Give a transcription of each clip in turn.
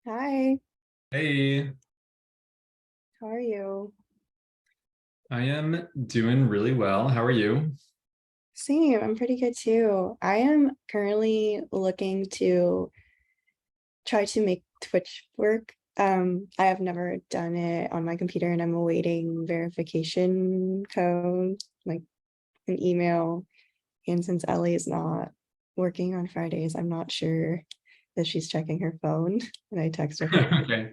Hi, Hey, how are you? I am doing really well. How are you? Same, I'm pretty good too. I am currently looking to try to make Twitch work. I have never done it on my computer and I'm awaiting verification code, like an email. And since Ellie is not working on Fridays, I'm not sure that she's checking her phone. And I texted her, Okay.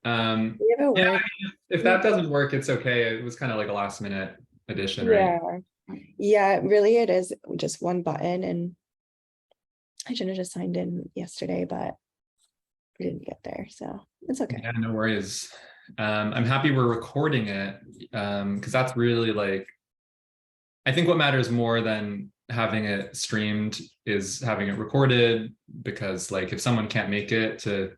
Um, if it yeah, work. if that doesn't work, it's okay. It was kind of like a last minute addition, right? Yeah. Yeah, really it is just one button and I should have just signed in yesterday, but we didn't get there, so it's okay. Yeah, no worries. I'm happy we're recording it because that's really like I think what matters more than having it streamed is having it recorded because like if someone can't make it to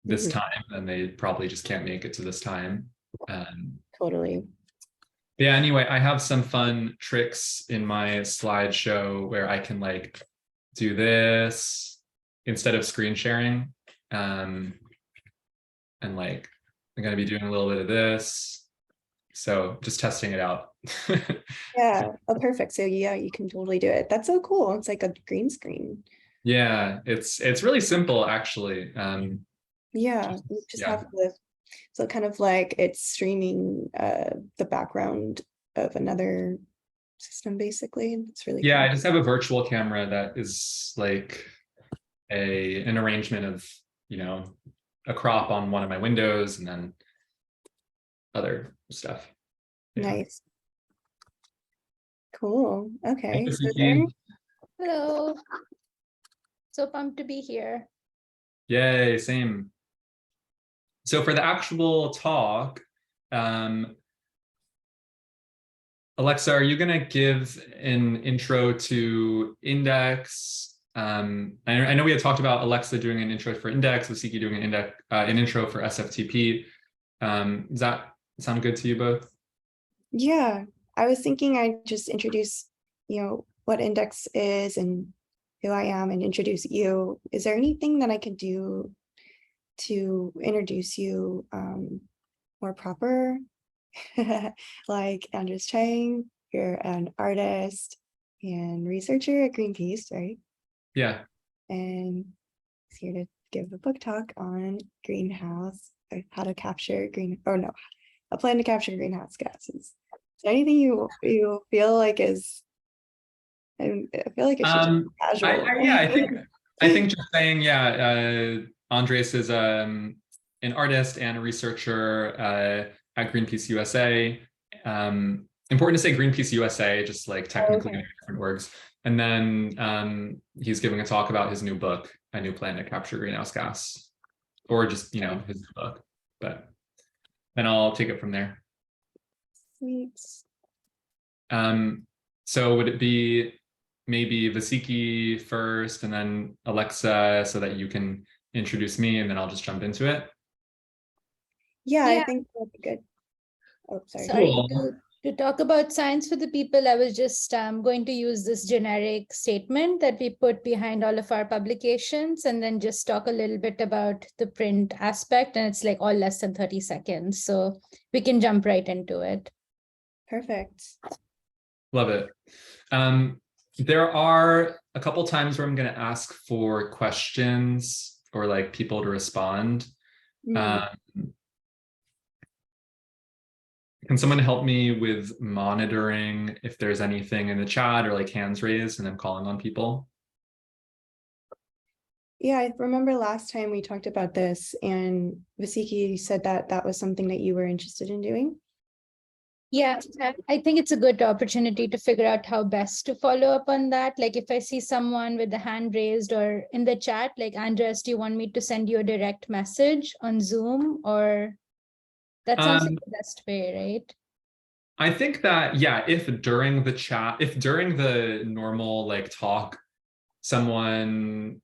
this Mhm. time, then they probably just can't make it to this time. Um, Totally. Yeah, anyway, I have some fun tricks in my slideshow where I can like do this instead of screen sharing. Um, and like I'm gonna be doing a little bit of this. So just testing it out. Yeah. Oh, perfect. So yeah, you can totally do it. That's so cool. It's like a green screen. Yeah, it's really simple actually. Yeah, you just Yeah. have the so kind of like it's streaming the background of another system basically. It's really Yeah, I cool. just have a virtual camera that is like a an arrangement of, you know, a crop on one of my windows and then other stuff. Yeah. Nice. Cool. Hey, Okay. So is there any Suki. Hello. So pumped to be here. Yay, same. So for the actual talk, um, Alexa, are you going to give an intro to Index? I know we had talked about Alexa doing an intro for Index, Vasiki doing an intro for SFTP. Does that sound good to you both? Yeah, I was thinking I'd just introduce, what Index is and who I am and introduce you. Is there anything that I could do to introduce you more proper? Like Andres Chang, you're an artist and researcher at Greenpeace, right? Yeah. And he's here to give a book talk on greenhouse, how to capture a plan to capture greenhouse gases. Is there anything you feel like is, I feel like it should just Um, be casual. yeah, I think just saying, yeah, Andres is an artist and a researcher at Greenpeace USA. Important to say Greenpeace USA, just like Oh, technically okay. different words. And then he's giving a talk about his new book, A New Plan to Capture Greenhouse Gas, or just, Okay. his new book. But then I'll take it from there. Sweet. So would it be maybe Vasiki first and then Alexa so that you can introduce me and then I'll just jump into it? Yeah, I Yeah, think that'd be good. Oh, sorry. sorry Cool. to talk about science for the people. I was just going to use this generic statement that we put behind all of our publications and then just talk a little bit about the print aspect. And it's like all less than 30 seconds. So we can jump right into it. Perfect. Love it. There are a couple times where I'm going to ask for questions or like people to respond. Mm. Um, can someone help me with monitoring if there's anything in the chat or like hands raised and I'm calling on people? Yeah, I remember last time we talked about this and Vasiki said that that was something that you were interested in doing. Yeah, I think it's a good opportunity to figure out how best to follow up on that. Like if I see someone with the hand raised or in the chat, like Andres, do you want me to send you a direct message on Zoom? Or that sounds like Um, the best way, right? I think that, yeah, if during the chat, if during the normal like talk, someone,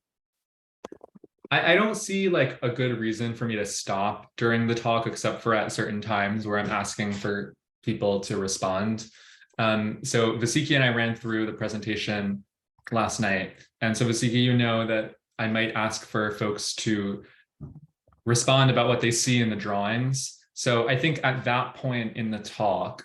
I don't see like a good reason for me to stop during the talk, except for at certain times where I'm asking for people to respond. So Vasiki and I ran through the presentation last night. And so Vasiki, you know that I might ask for folks to respond about what they see in the drawings. So I think at that point in the talk,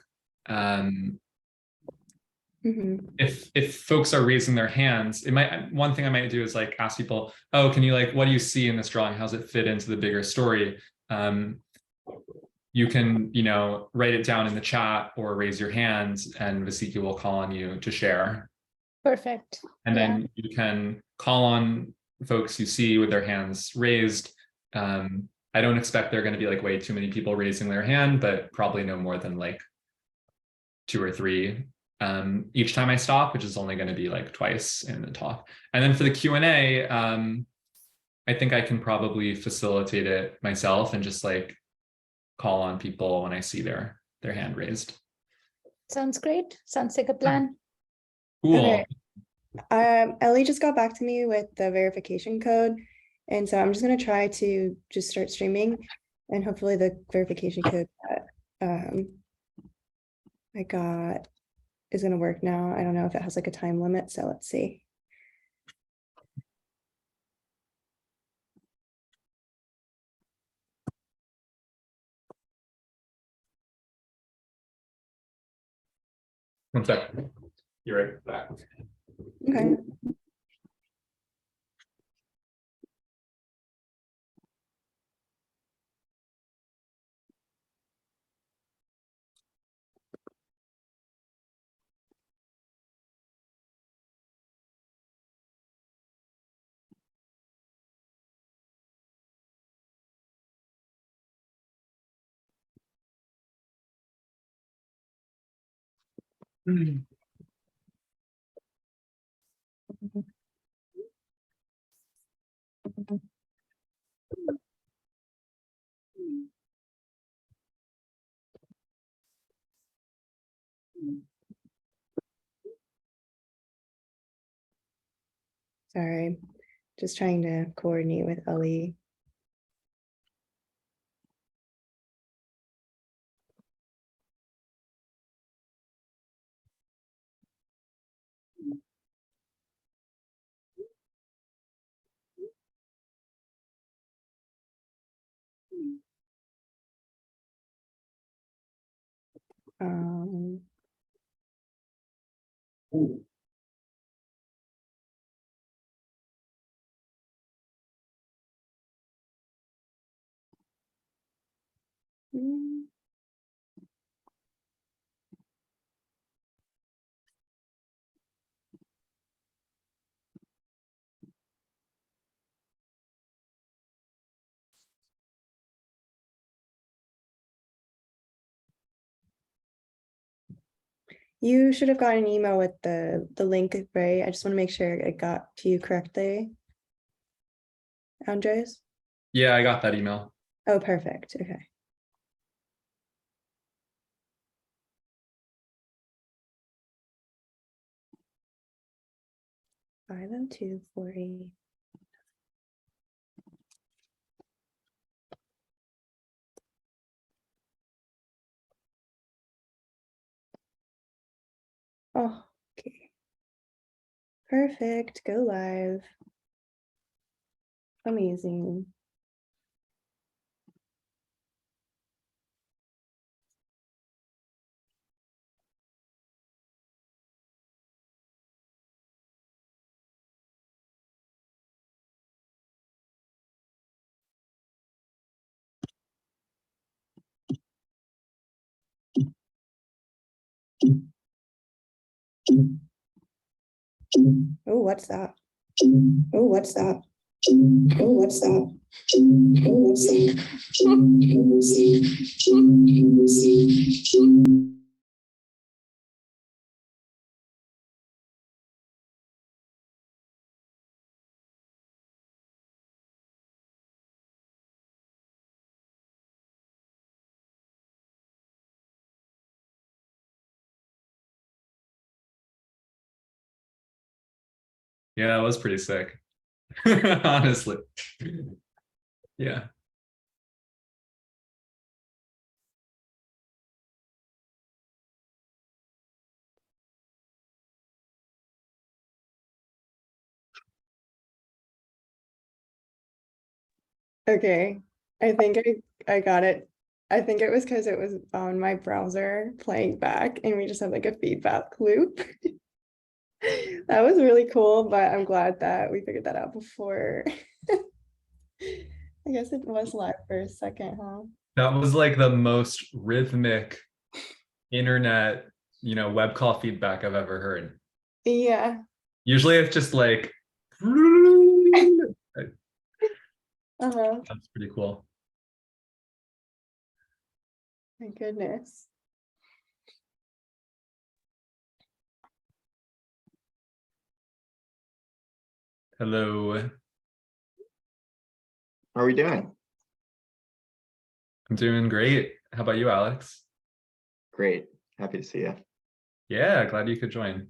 if folks are raising their hands, it might, one thing I might do is like ask people, oh, can you like, what do you see in this drawing? How's it fit into the bigger story? You can, you know, write it down in the chat or raise your hands, and Vasiki will call on you to share. Perfect. And then you can call on folks you see with their hands raised. I don't expect there are going to be like way too many people raising their hand, but probably no more than like 2 or 3 each time I stop, which is only going to be like twice in the talk. And then for the Q&A, I think I can probably facilitate it myself and just like call on people when I see their hand raised. Sounds great. Sounds like a plan. Cool. Okay. Ellie just got back to me with the verification code. And so I'm just going to try to just start streaming, and hopefully the verification code that I got is going to work now. I don't know if it has like a time limit, so let's see. One second. You're right back. Okay. Sorry, just trying to coordinate with Ellie. Um, mm, you should have gotten an email with the link, right? I just want to make sure it got to you correctly. Andres? Yeah, I got that email. Oh, perfect. Okay. Five oh two 40. Oh, okay. Perfect. Go live. Amazing. Oh, what's that? Oh, what's that? Oh, what's that? Oh, what's that? Yeah, that was pretty sick. Honestly. Yeah. Okay. I think I got it. I think it was because it was on my browser playing back and we just have like a feedback loop. That was really cool, but I'm glad that we figured that out before. I guess it was live for a second, huh? That was like the most rhythmic internet, web call feedback I've ever heard. Yeah. Usually it's just like Uh-huh. that's pretty cool. My goodness. Hello. How are we doing? I'm doing great. How about you, Alex? Great. Happy to see you. Yeah, glad you could join.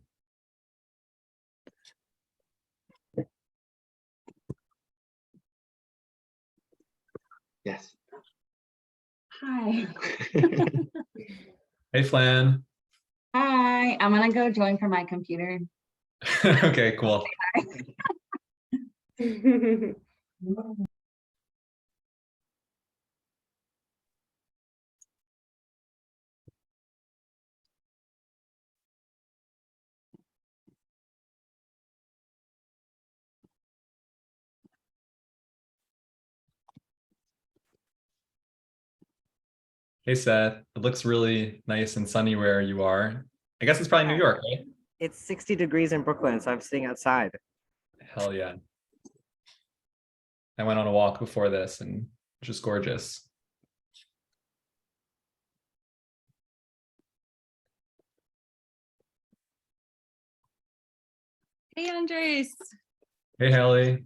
Yes. Hi. Hey, Flan. Hi. I'm gonna go join from my computer. Okay, cool. Hey, Seth. It looks really nice and sunny where you are. I guess it's probably New York, right? It's 60 degrees in Brooklyn, so I'm sitting outside. Hell yeah. I went on a walk before this and it's just gorgeous. Hey, Andres. Hey, Haley.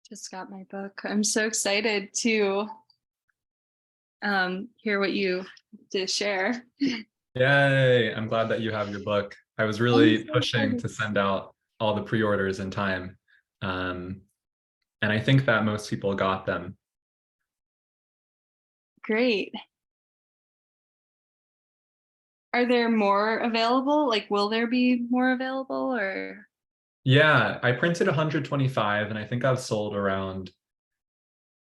Just got my book. I'm so excited to hear what you to share. Yay. I'm glad that you have your book. I was really pushing to send out all the pre-orders in time. And I think that most people got them. Great. Are there more available? Like, will there be more available or? Yeah, I printed 125 and I think I've sold around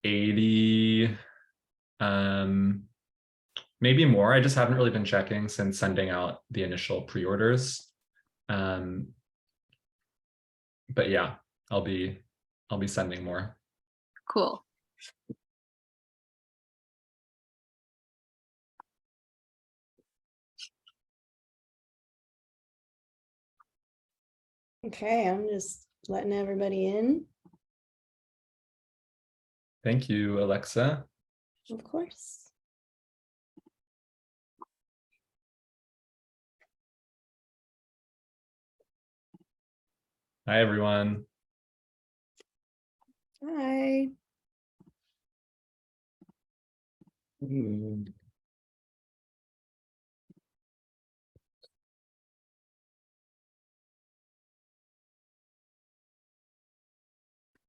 80, maybe more. I just haven't really been checking since sending out the initial pre-orders. But yeah, I'll be sending more. Cool. Okay, I'm just letting everybody in, Thank you, Alexa. of course. Hi, everyone. Hi.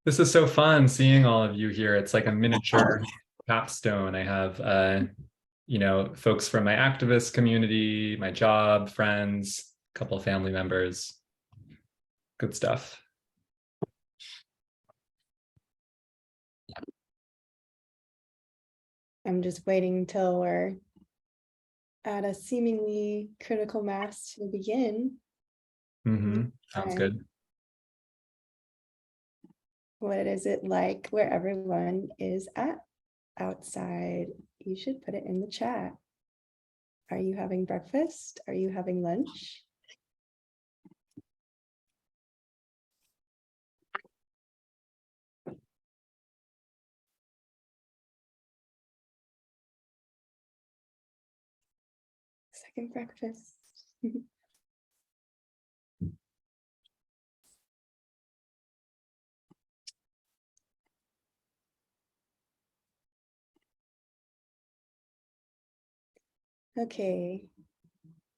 This is so fun seeing all of you here. It's like a miniature capstone. I have, folks from my activist community, my job, friends, a couple of family members. Good stuff. I'm just waiting until we're at a seemingly critical mass to begin. Sounds Okay. good. What is it like where everyone is at outside? You should put it in the chat. Are you having breakfast? Are you having lunch? Second breakfast. Okay.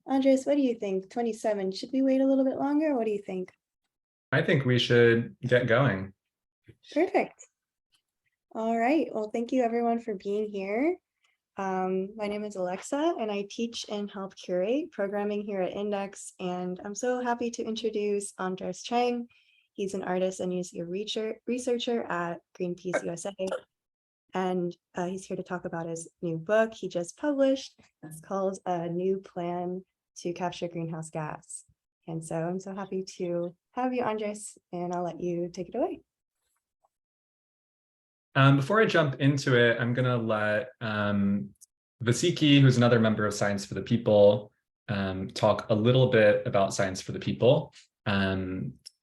Andres, what do you think? 27, should we wait a little bit longer? What do you think? I think we should get going. Perfect. All right. Well, thank you everyone for being here. My name is Alexa and I teach and help curate programming here at Index. And I'm so happy to introduce Andres Chang. He's an artist and he's a researcher at Greenpeace USA. And he's here to talk about his new book he just published. It's called A New Plan to Capture Greenhouse Gas. And so I'm so happy to have you, Andres, and I'll let you take it away. Before I jump into it, I'm going to let Vasiki, who's another member of Science for the People, talk a little bit about Science for the People.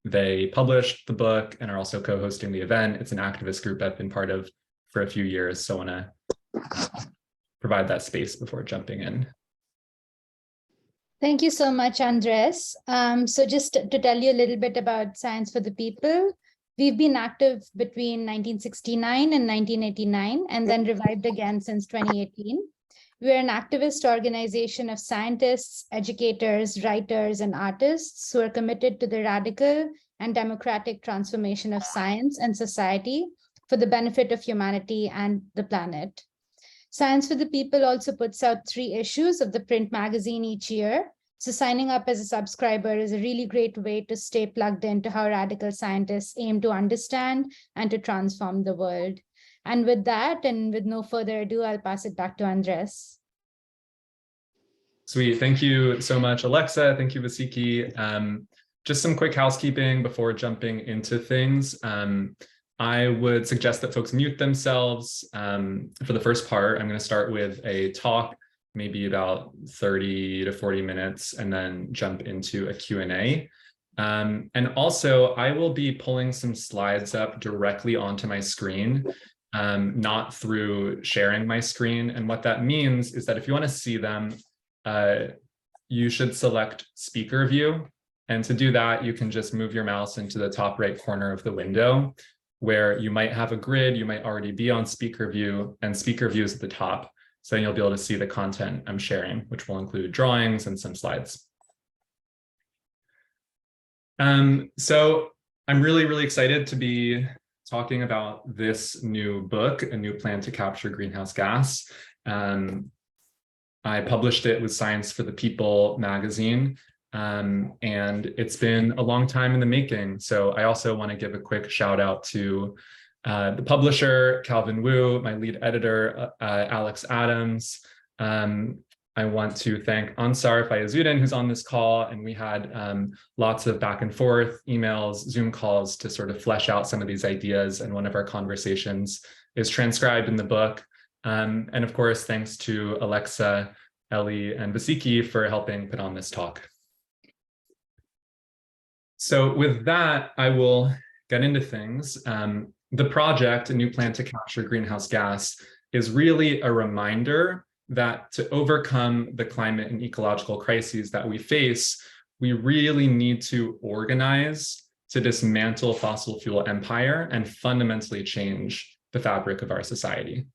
They published the book and are also co-hosting the event. It's an activist group I've been part of for a few years, so I want to provide that space before jumping in. Thank you so much, Andres. So just to tell you a little bit about Science for the People, we've been active between 1969 and 1989, and then revived again since 2018. We're an activist organization of scientists, educators, writers, and artists who are committed to the radical and democratic transformation of science and society for the benefit of humanity and the planet. Science for the People also puts out 3 issues of the print magazine each year. So signing up as a subscriber is a really great way to stay plugged into how radical scientists aim to understand and to transform the world. And with that, and with no further ado, I'll pass it back to Andres. Sweet. Thank you so much, Alexa. Thank you, Vasiki. Just some quick housekeeping before jumping into things. I would suggest that folks mute themselves. For the first part, I'm going to start with a talk, maybe about 30 to 40 minutes, and then jump into a Q&A. And also, I will be pulling some slides up directly onto my screen, not through sharing my screen. And what that means is that if you want to see them, you should select speaker view. And to do that, you can just move your mouse into the top right corner of the window, where you might have a grid, you might already be on speaker view, and speaker view is at the top. So you'll be able to see the content I'm sharing, which will include drawings and some slides. So I'm really, really excited to be talking about this new book, A New Plan to Capture Greenhouse Gas. I published it with Science for the People magazine, and it's been a long time in the making. So I also want to give a quick shout out to the publisher, Calvin Wu, my lead editor, Alex Adams. I want to thank Ansar Fayazuddin, who's on this call, and we had lots of back and forth, emails, Zoom calls to sort of flesh out some of these ideas, and one of our conversations is transcribed in the book. And of course, thanks to Alexa, Ellie, and Vasiki for helping put on this talk. So with that, I will get into things. The project, A New Plan to Capture Greenhouse Gas, is really a reminder that to overcome the climate and ecological crises that we face, we really need to organize to dismantle fossil fuel empire and fundamentally change the fabric of our society.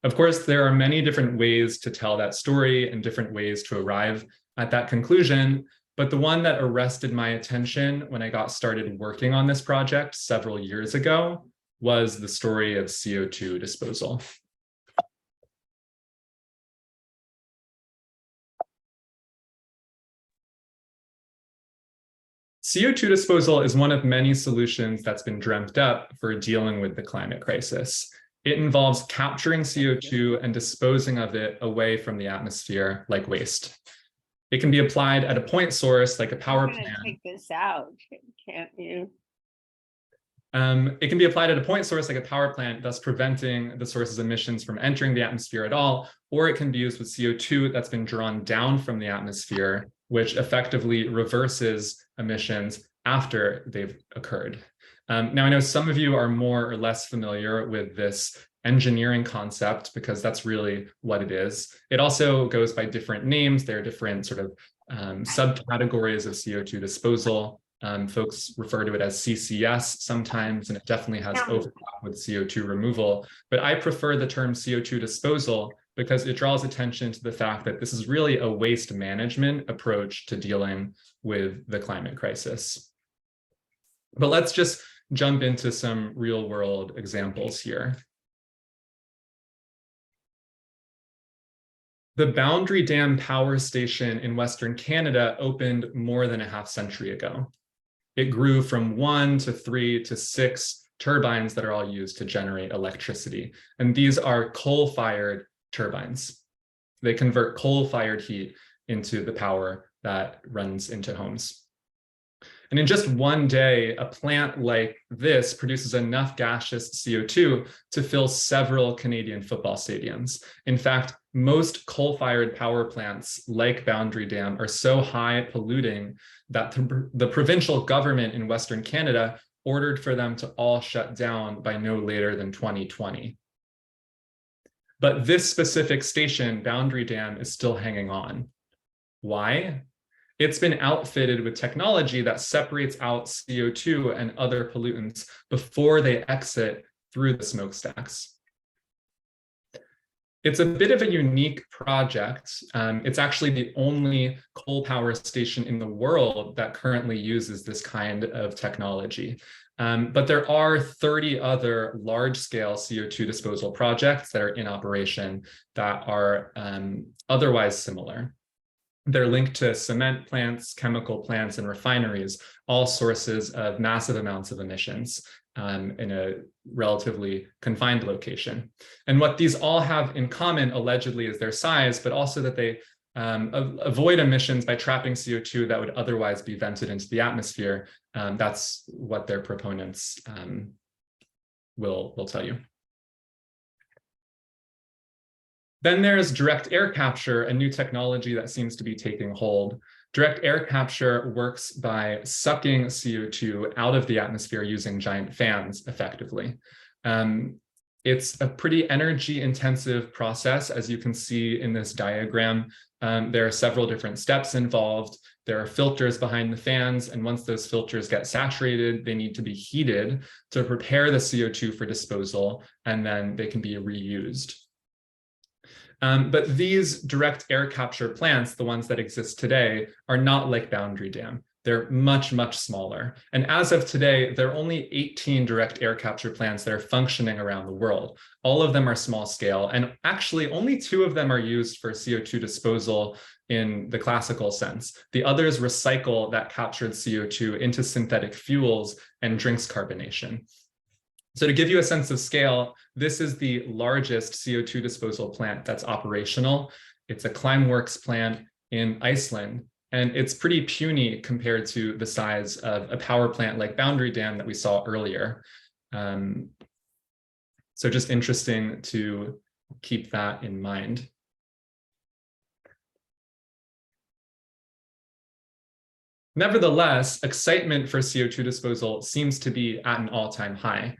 Of course, there are many different ways to tell that story and different ways to arrive at that conclusion. But the one that arrested my attention when I got started working on this project several years ago was the story of CO2 disposal. CO2 disposal is one of many solutions that's been dreamt up for dealing with the climate crisis. It involves capturing CO2 and disposing of it away from the atmosphere like waste. It can be applied at a point source like a power plant. Take this out, can't you? It can be applied at a point source like a power plant, thus preventing the source's emissions from entering the atmosphere at all, or it can be used with CO2 that's been drawn down from the atmosphere, which effectively reverses emissions after they've occurred. Now, I know some of you are more or less familiar with this engineering concept because that's really what it is. It also goes by different names. There are different sort of subcategories of CO2 disposal. Folks refer to it as CCS sometimes, and it definitely has overlap with CO2 removal. But I prefer the term CO2 disposal because it draws attention to the fact that this is really a waste management approach to dealing with the climate crisis. But let's just jump into some real world examples here. The Boundary Dam Power Station in Western Canada opened more than a half-century ago. It grew from 1 to 3 to 6 turbines that are all used to generate electricity. And these are coal-fired turbines. They convert coal-fired heat into the power that runs into homes. And in just one day, a plant like this produces enough gaseous CO2 to fill several Canadian football stadiums. In fact, most coal-fired power plants like Boundary Dam are so high polluting that the provincial government in Western Canada ordered for them to all shut down by no later than 2020. But this specific station, Boundary Dam, is still hanging on. Why? It's been outfitted with technology that separates out CO2 and other pollutants before they exit through the smokestacks. It's a bit of a unique project. It's actually the only coal power station in the world that currently uses this kind of technology. But there are 30 other large-scale CO2 disposal projects that are in operation that are otherwise similar. They're linked to cement plants, chemical plants, and refineries, all sources of massive amounts of emissions in a relatively confined location. And what these all have in common, allegedly, is their size, but also that they avoid emissions by trapping CO2 that would otherwise be vented into the atmosphere. That's what their proponents will tell you. Then there's direct air capture, a new technology that seems to be taking hold. Direct air capture works by sucking CO2 out of the atmosphere using giant fans effectively. It's a pretty energy intensive process, as you can see in this diagram. There are several different steps involved. There are filters behind the fans, and once those filters get saturated, they need to be heated to prepare the CO2 for disposal, and then they can be reused. But these direct air capture plants, the ones that exist today, are not like Boundary Dam. They're much, much smaller. And as of today, there are only 18 direct air capture plants that are functioning around the world. All of them are small scale, and actually only 2 of them are used for CO2 disposal in the classical sense. The others recycle that captured CO2 into synthetic fuels and drinks carbonation. So to give you a sense of scale, this is the largest CO2 disposal plant that's operational. It's a Climeworks plant in Iceland, and it's pretty puny compared to the size of a power plant like Boundary Dam that we saw earlier. So just interesting to keep that in mind. Nevertheless, excitement for CO2 disposal seems to be at an all-time high.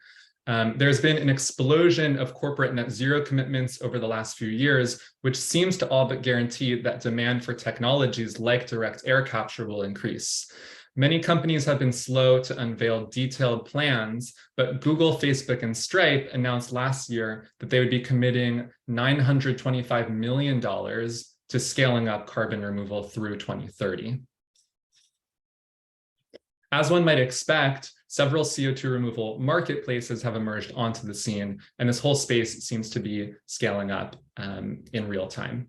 There's been an explosion of corporate net zero commitments over the last few years, which seems to all but guarantee that demand for technologies like direct air capture will increase. Many companies have been slow to unveil detailed plans, but Google, Facebook, and Stripe announced last year that they would be committing $925 million to scaling up carbon removal through 2030. As one might expect, several CO2 removal marketplaces have emerged onto the scene, and this whole space seems to be scaling up in real time.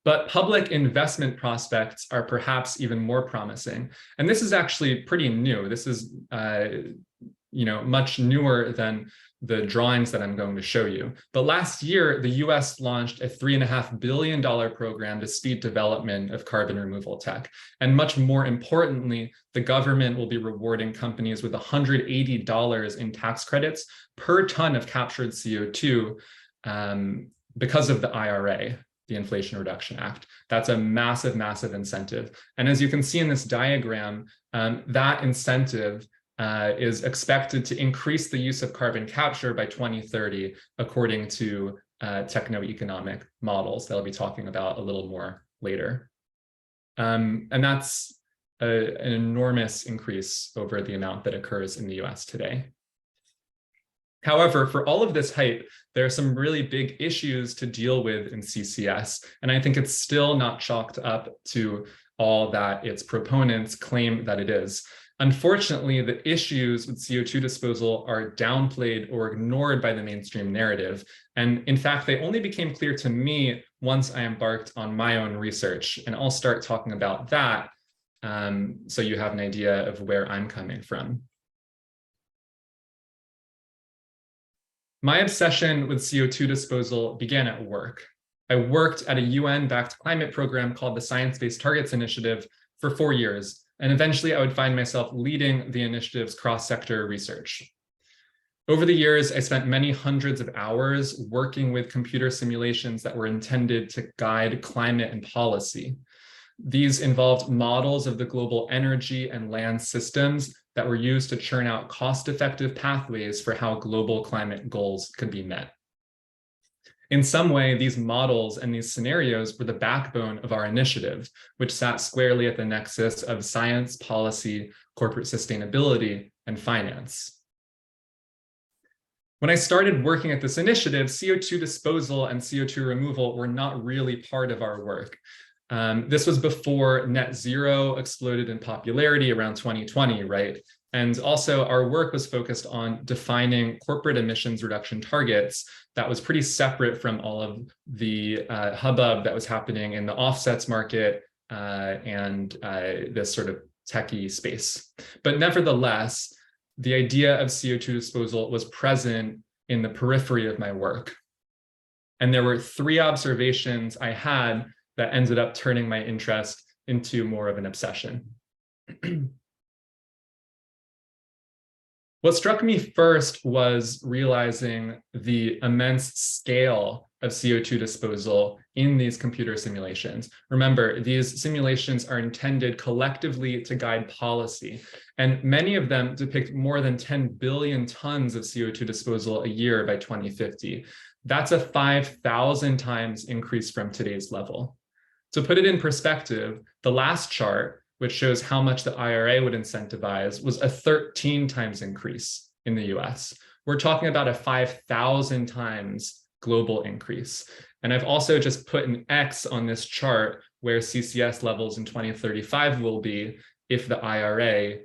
But public investment prospects are perhaps even more promising. And this is actually pretty new. This is much newer than the drawings that I'm going to show you. But last year, the US launched a $3.5 billion program to speed development of carbon removal tech. And much more importantly, the government will be rewarding companies with $180 in tax credits per ton of captured CO2 because of the IRA, the Inflation Reduction Act. That's a massive, massive incentive. And as you can see in this diagram, that incentive is expected to increase the use of carbon capture by 2030, according to techno-economic models that I'll be talking about a little more later. And that's an enormous increase over the amount that occurs in the US today. However, for all of this hype, there are some really big issues to deal with in CCS, and I think it's still not chalked up to all that its proponents claim that it is. Unfortunately, the issues with CO2 disposal are downplayed or ignored by the mainstream narrative. And in fact, they only became clear to me once I embarked on my own research. And I'll start talking about that so you have an idea of where I'm coming from. My obsession with CO2 disposal began at work. I worked at a UN-backed climate program called the Science Based Targets Initiative for 4 years, and eventually I would find myself leading the initiative's cross-sector research. Over the years, I spent many hundreds of hours working with computer simulations that were intended to guide climate and policy. These involved models of the global energy and land systems that were used to churn out cost-effective pathways for how global climate goals could be met. In some way, these models and these scenarios were the backbone of our initiative, which sat squarely at the nexus of science, policy, corporate sustainability, and finance. When I started working at this initiative, CO2 disposal and CO2 removal were not really part of our work. This was before net zero exploded in popularity around 2020, right? And also our work was focused on defining corporate emissions reduction targets that was pretty separate from all of the hubbub that was happening in the offsets market and this sort of techie space. But nevertheless, the idea of CO2 disposal was present in the periphery of my work. And there were 3 observations I had that ended up turning my interest into more of an obsession. What struck me first was realizing the immense scale of CO2 disposal in these computer simulations. Remember, these simulations are intended collectively to guide policy, and many of them depict more than 10 billion tons of CO2 disposal a year by 2050. That's a 5,000 times increase from today's level. To put it in perspective, the last chart, which shows how much the IRA would incentivize, was a 13 times increase in the US. We're talking about a 5,000 times global increase. And I've also just put an X on this chart where CCS levels in 2035 will be if the IRA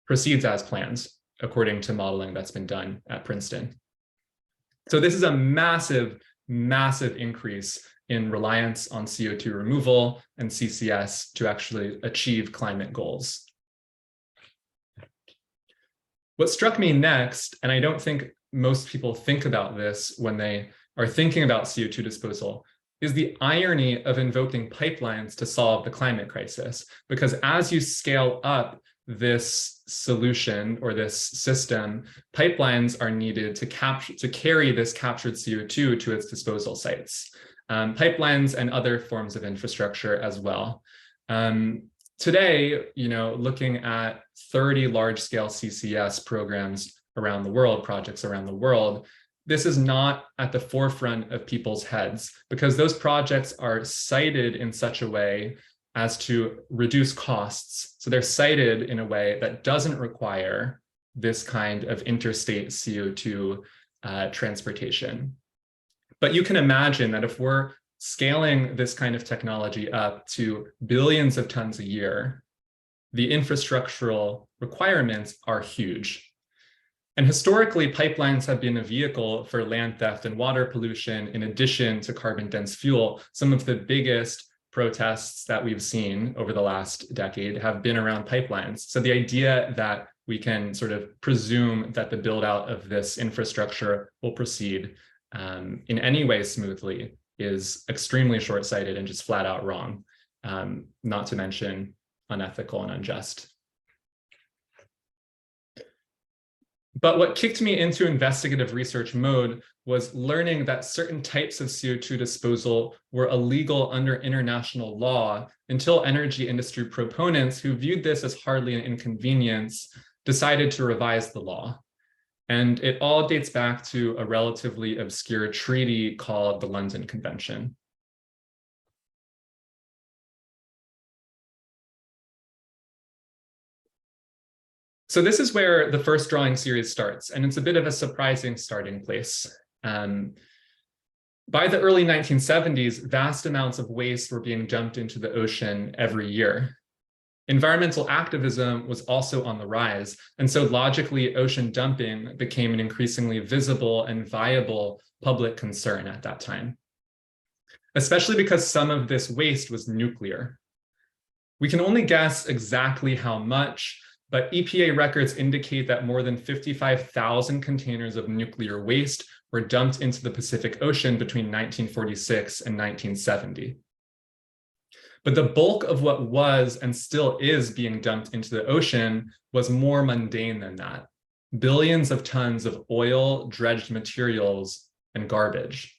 proceeds as planned, according to modeling that's been done at Princeton. So this is a massive, massive increase in reliance on CO2 removal and CCS to actually achieve climate goals. What struck me next, and I don't think most people think about this when they are thinking about CO2 disposal, is the irony of invoking pipelines to solve the climate crisis. Because as you scale up this solution or this system, pipelines are needed to carry this captured CO2 to its disposal sites. Pipelines and other forms of infrastructure as well. Today, looking at 30 large-scale CCS programs around the world, projects around the world, this is not at the forefront of people's heads because those projects are cited in such a way as to reduce costs. So they're cited in a way that doesn't require this kind of interstate CO2 transportation. But you can imagine that if we're scaling this kind of technology up to billions of tons a year, the infrastructural requirements are huge. And historically, pipelines have been a vehicle for land theft and water pollution, in addition to carbon-dense fuel. Some of the biggest protests that we've seen over the last decade have been around pipelines. So the idea that we can sort of presume that the build out of this infrastructure will proceed in any way smoothly is extremely short-sighted and just flat out wrong, not to mention unethical and unjust. But what kicked me into investigative research mode was learning that certain types of CO2 disposal were illegal under international law until energy industry proponents who viewed this as hardly an inconvenience decided to revise the law. And it all dates back to a relatively obscure treaty called the London Convention. So this is where the first drawing series starts, and it's a bit of a surprising starting place. By the early 1970s, vast amounts of waste were being dumped into the ocean every year. Environmental activism was also on the rise, and so logically, ocean dumping became an increasingly visible and viable public concern at that time, especially because some of this waste was nuclear. We can only guess exactly how much, but EPA records indicate that more than 55,000 containers of nuclear waste were dumped into the Pacific Ocean between 1946 and 1970. But the bulk of what was and still is being dumped into the ocean was more mundane than that. Billions of tons of oil, dredged materials, and garbage.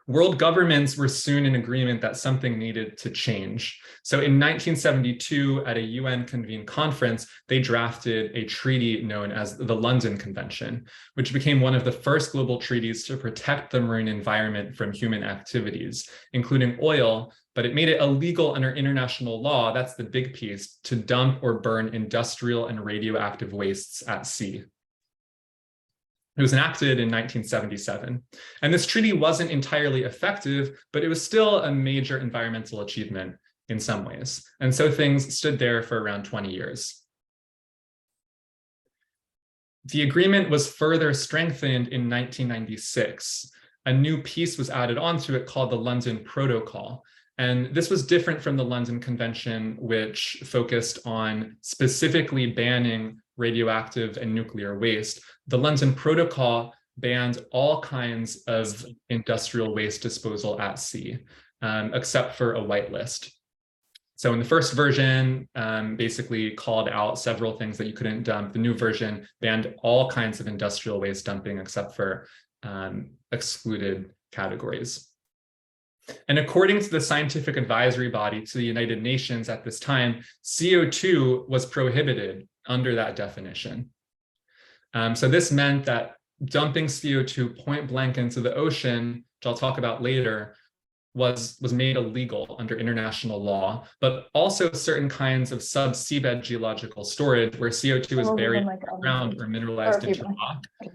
World governments were soon in agreement that something needed to change. So in 1972, at a UN-convened conference, they drafted a treaty known as the London Convention, which became one of the first global treaties to protect the marine environment from human activities, including oil, but it made it illegal under international law, that's the big piece, to dump or burn industrial and radioactive wastes at sea. It was enacted in 1977. And this treaty wasn't entirely effective, but it was still a major environmental achievement in some ways. And so things stood there for around 20 years. The agreement was further strengthened in 1996. A new piece was added onto it called the London Protocol. And this was different from the London Convention, which focused on specifically banning radioactive and nuclear waste. The London Protocol banned all kinds of industrial waste disposal at sea, except for a whitelist. So in the first version, basically called out several things that you couldn't dump. The new version banned all kinds of industrial waste dumping except for excluded categories. And according to the scientific advisory body to the United Nations at this time, CO2 was prohibited under that definition. So this meant that dumping CO2 point blank into the ocean, which I'll talk about later, was made illegal under international law, but also certain kinds of sub-seabed geological storage where CO2 is buried underground or mineralized into rock, which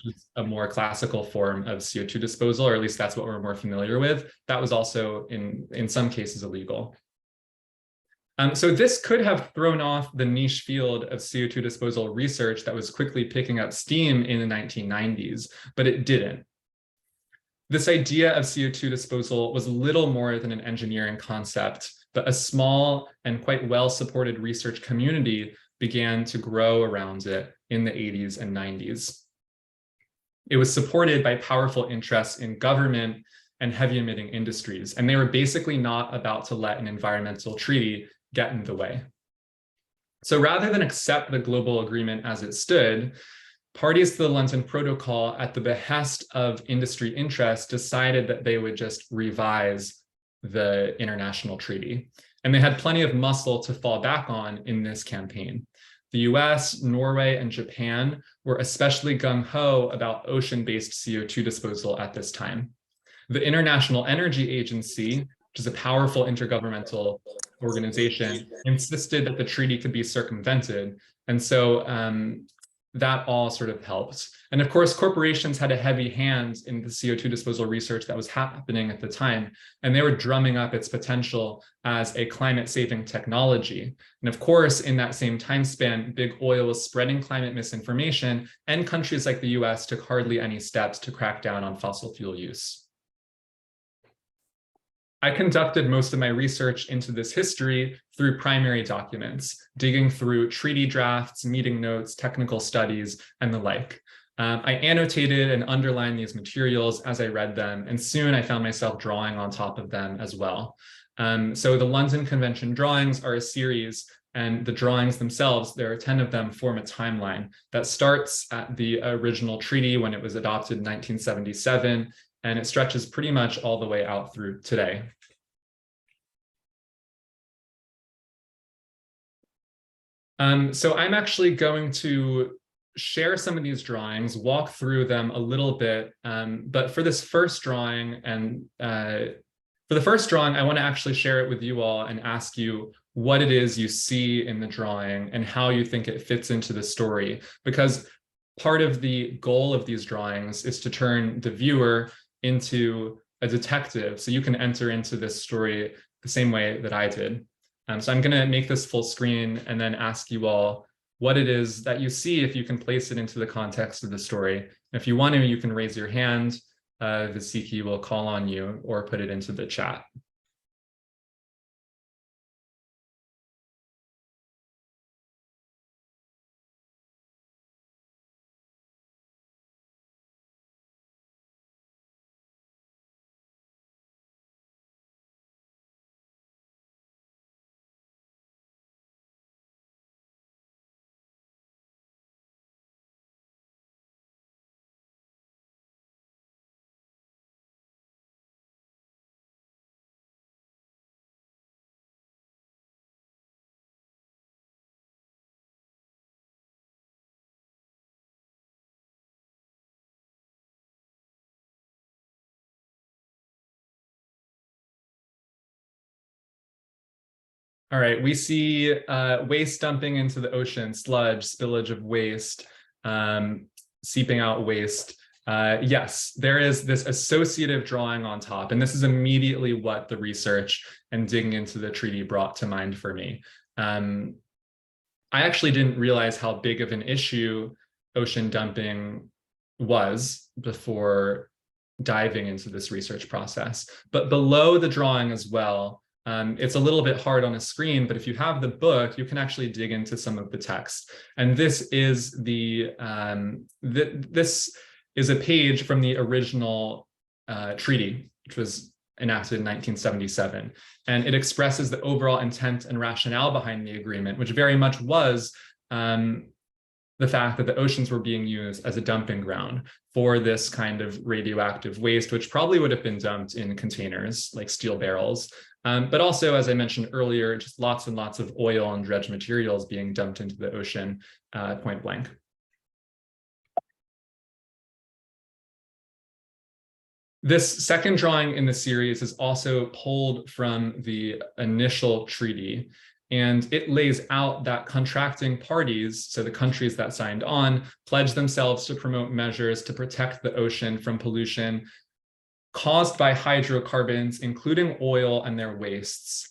is a more classical form of CO2 disposal, or at least that's what we're more familiar with. That was also in some cases illegal. So this could have thrown off the niche field of CO2 disposal research that was quickly picking up steam in the 1990s, but it didn't. This idea of CO2 disposal was little more than an engineering concept, but a small and quite well-supported research community began to grow around it in the 80s and 90s. It was supported by powerful interests in government and heavy emitting industries, and they were basically not about to let an environmental treaty get in the way. So rather than accept the global agreement as it stood, parties to the London Protocol, at the behest of industry interests, decided that they would just revise the international treaty. And they had plenty of muscle to fall back on in this campaign. The US, Norway, and Japan were especially gung-ho about ocean-based CO2 disposal at this time. The International Energy Agency, which is a powerful intergovernmental organization, insisted that the treaty could be circumvented. And so that all sort of helped. And of course, corporations had a heavy hand in the CO2 disposal research that was happening at the time, and they were drumming up its potential as a climate-saving technology. And of course, in that same time span, big oil was spreading climate misinformation, and countries like the US took hardly any steps to crack down on fossil fuel use. I conducted most of my research into this history through primary documents, digging through treaty drafts, meeting notes, technical studies, and the like. I annotated and underlined these materials as I read them, and soon I found myself drawing on top of them as well. So the London Convention drawings are a series, and the drawings themselves, there are 10 of them, form a timeline that starts at the original treaty when it was adopted in 1977, and it stretches pretty much all the way out through today. So I'm actually going to share some of these drawings, walk through them a little bit, but for this first drawing, I want to actually share it with you all and ask you, what it is you see in the drawing and how you think it fits into the story. Because part of the goal of these drawings is to turn the viewer into a detective, so you can enter into this story the same way that I did. So I'm going to make this full screen and then ask you all what it is that you see, if you can place it into the context of the story. If you want to, you can raise your hand. Vasiki will call on you or put it into the chat. All right, we see waste dumping into the ocean, sludge, spillage of waste, seeping out waste. Yes, there is this associative drawing on top, and this is immediately what the research and digging into the treaty brought to mind for me. I actually didn't realize how big of an issue ocean dumping was before diving into this research process. But below the drawing as well, it's a little bit hard on a screen, but if you have the book, you can actually dig into some of the text. And this is this is a page from the original treaty, which was enacted in 1977. And it expresses the overall intent and rationale behind the agreement, which very much was the fact that the oceans were being used as a dumping ground for this kind of radioactive waste, which probably would have been dumped in containers like steel barrels. But also, as I mentioned earlier, just lots and lots of oil and dredge materials being dumped into the ocean point blank. This second drawing in the series is also pulled from the initial treaty, and it lays out that contracting parties, so the countries that signed on, pledged themselves to promote measures to protect the ocean from pollution caused by hydrocarbons, including oil and their wastes,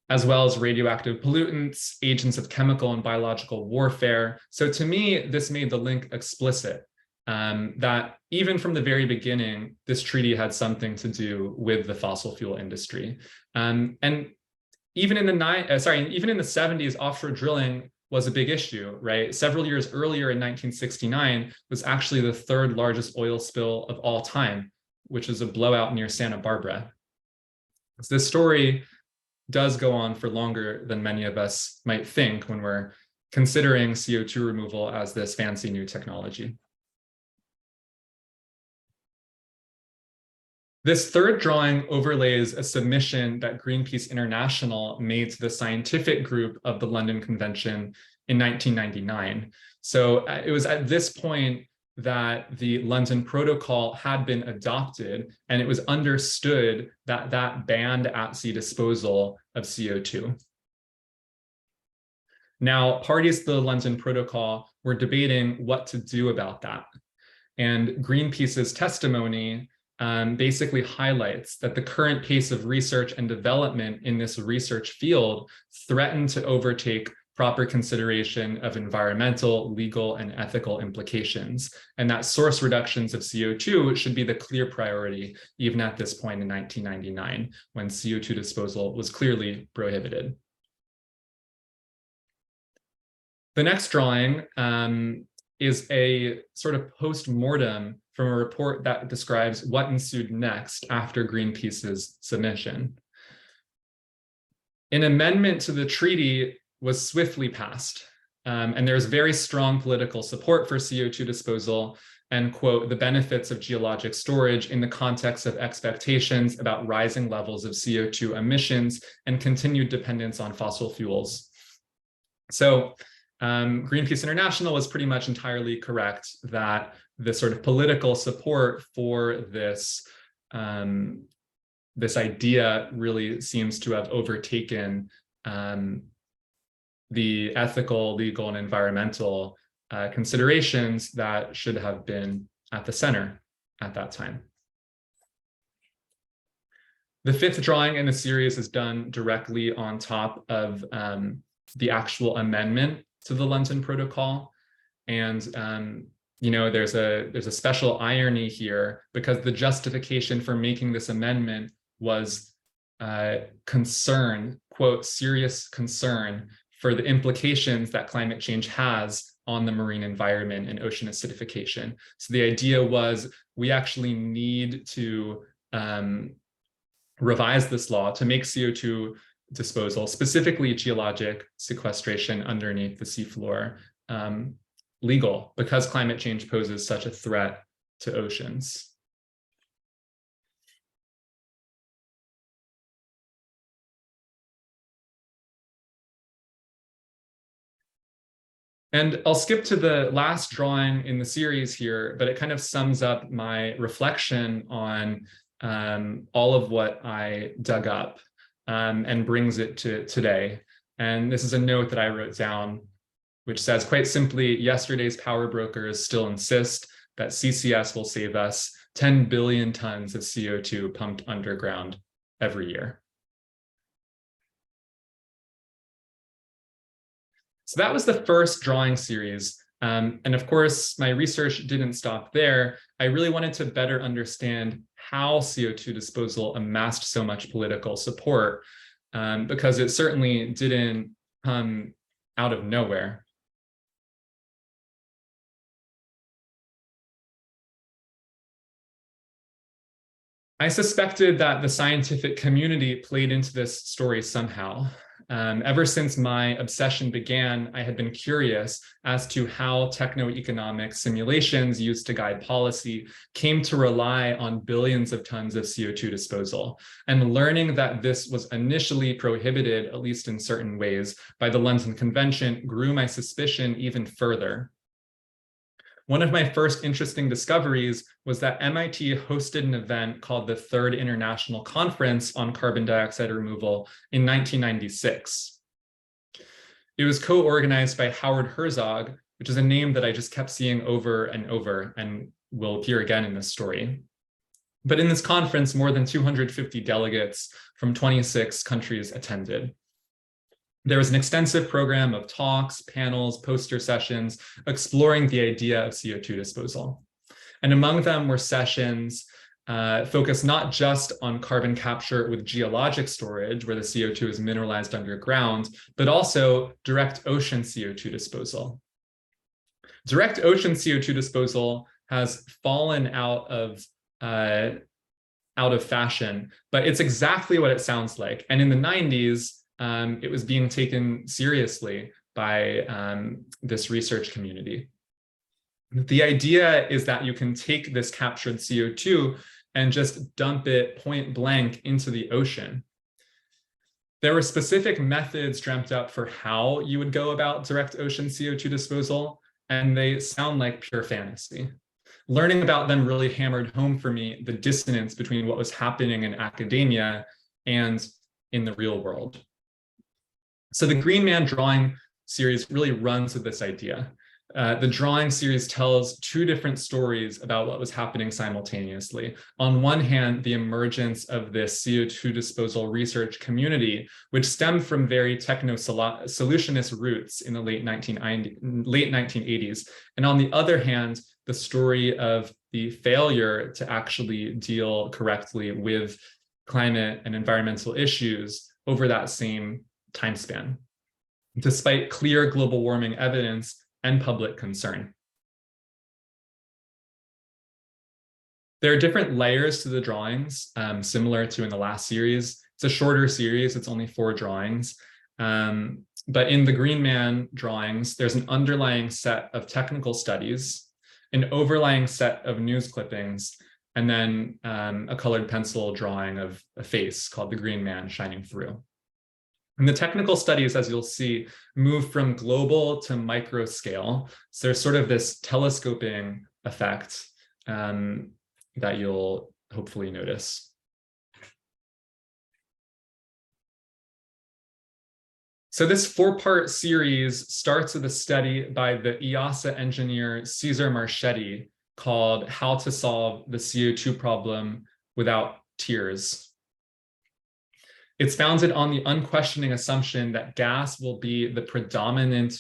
as well as radioactive pollutants, agents of chemical and biological warfare. So to me, this made the link explicit that even from the very beginning, this treaty had something to do with the fossil fuel industry. And even in the 70s, offshore drilling was a big issue, right? Several years earlier in 1969 was actually the third largest oil spill of all time, which is a blowout near Santa Barbara. So this story does go on for longer than many of us might think when we're considering CO2 removal as this fancy new technology. This third drawing overlays a submission that Greenpeace International made to the scientific group of the London Convention in 1999. So it was at this point that the London Protocol had been adopted, and it was understood that that banned at-sea disposal of CO2. Now, parties to the London Protocol were debating what to do about that. And Greenpeace's testimony basically highlights that the current pace of research and development in this research field threatened to overtake proper consideration of environmental, legal, and ethical implications, and that source reductions of CO2 should be the clear priority, even at this point in 1999, when CO2 disposal was clearly prohibited. The next drawing is a sort of post-mortem from a report that describes what ensued next after Greenpeace's submission. An amendment to the treaty was swiftly passed, and there's very strong political support for CO2 disposal and, quote, the benefits of geologic storage in the context of expectations about rising levels of CO2 emissions and continued dependence on fossil fuels. So Greenpeace International was pretty much entirely correct that the sort of political support for this, this idea really seems to have overtaken the ethical, legal, and environmental considerations that should have been at the center at that time. The fifth drawing in the series is done directly on top of the actual amendment to the London Protocol. And you know, there's a special irony here, because the justification for making this amendment was concern, quote, serious concern for the implications that climate change has on the marine environment and ocean acidification. So the idea was, we actually need to revise this law to make CO2 disposal, specifically geologic sequestration underneath the seafloor, legal, because climate change poses such a threat to oceans. And I'll skip to the last drawing in the series here, but it kind of sums up my reflection on all of what I dug up and brings it to today. And this is a note that I wrote down, which says, quite simply, yesterday's power brokers still insist that CCS will save us 10 billion tons of CO2 pumped underground every year. So that was the first drawing series. And of course, my research didn't stop there. I really wanted to better understand how CO2 disposal amassed so much political support, because it certainly didn't come out of nowhere. I suspected that the scientific community played into this story somehow. Ever since my obsession began, I had been curious as to how techno-economic simulations used to guide policy came to rely on billions of tons of CO2 disposal. And learning that this was initially prohibited, at least in certain ways, by the London Convention grew my suspicion even further. One of my first interesting discoveries was that MIT hosted an event called the Third International Conference on Carbon Dioxide Removal in 1996. It was co-organized by Howard Herzog, which is a name that I just kept seeing over and over and will appear again in this story. But in this conference, more than 250 delegates from 26 countries attended. There was an extensive program of talks, panels, poster sessions, exploring the idea of CO2 disposal. And among them were sessions focused not just on carbon capture with geologic storage, where the CO2 is mineralized underground, but also direct ocean CO2 disposal. Direct ocean CO2 disposal has fallen out of fashion, but it's exactly what it sounds like. And in the 90s, it was being taken seriously by this research community. The idea is that you can take this captured CO2 and just dump it point blank into the ocean. There were specific methods dreamt up for how you would go about direct ocean CO2 disposal, and they sound like pure fantasy. Learning about them really hammered home for me the dissonance between what was happening in academia and in the real world. So the Green Man drawing series really runs with this idea. The drawing series tells two different stories about what was happening simultaneously. On one hand, the emergence of this CO2 disposal research community, which stemmed from very techno-solutionist roots in the late 1980s. And on the other hand, the story of the failure to actually deal correctly with climate and environmental issues over that same time span, despite clear global warming evidence and public concern. There are different layers to the drawings, similar to in the last series. It's a shorter series, it's only 4 drawings. But in the Green Man drawings, there's an underlying set of technical studies, an overlying set of news clippings, and then a colored pencil drawing of a face called the Green Man shining through. And the technical studies, as you'll see, move from global to micro scale. So there's sort of this telescoping effect that you'll hopefully notice. So this 4-part series starts with a study by the EASA engineer Cesar Marchetti called How to Solve the CO2 Problem Without Tears. It's founded on the unquestioning assumption that gas will be the predominant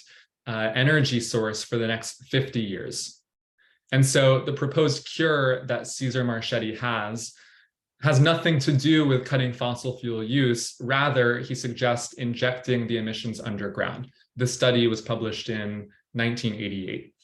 energy source for the next 50 years. And so the proposed cure that Cesar Marchetti has nothing to do with cutting fossil fuel use. Rather, he suggests injecting the emissions underground. This study was published in 1988.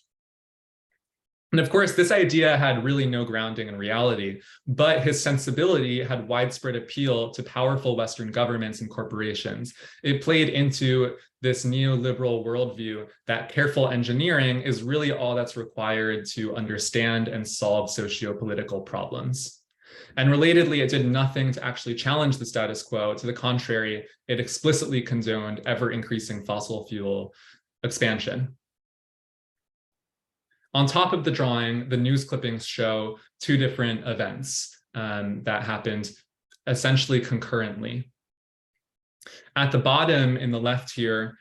And of course, this idea had really no grounding in reality, but his sensibility had widespread appeal to powerful Western governments and corporations. It played into this neoliberal worldview that careful engineering is really all that's required to understand and solve socio-political problems. And relatedly, it did nothing to actually challenge the status quo. To the contrary, it explicitly condoned ever-increasing fossil fuel expansion. On top of the drawing, the news clippings show 2 different events that happened essentially concurrently. At the bottom in the left here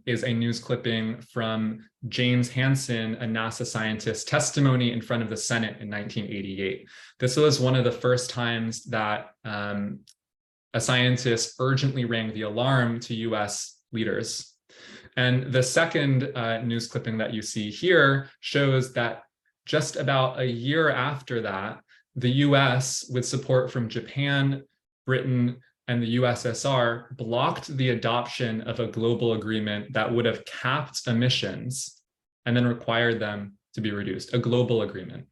is a news clipping from James Hansen, a NASA scientist, testimony in front of the Senate in 1988. This was one of the first times that a scientist urgently rang the alarm to US leaders. And the second news clipping that you see here shows that just about a year after that, the US, with support from Japan, Britain, and the USSR, blocked the adoption of a global agreement that would have capped emissions and then required them to be reduced, a global agreement.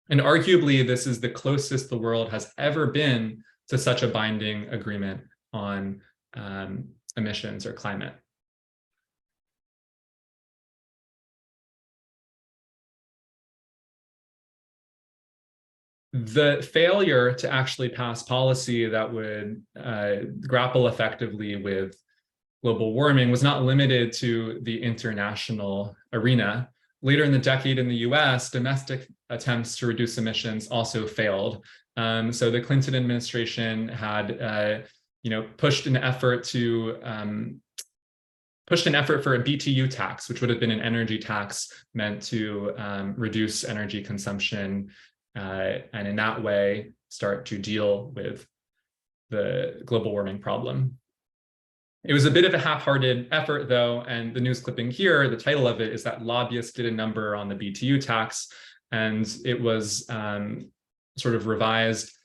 And arguably, this is the closest the world has ever been to such a binding agreement on emissions or climate. The failure to actually pass policy that would grapple effectively with global warming was not limited to the international arena. Later in the decade in the US, domestic attempts to reduce emissions also failed. So the Clinton administration had pushed an effort for a BTU tax, which would have been an energy tax meant to reduce energy consumption and in that way start to deal with the global warming problem. It was a bit of a half-hearted effort though, and the news clipping here, the title of it is that lobbyists did a number on the BTU tax, and it was sort of revised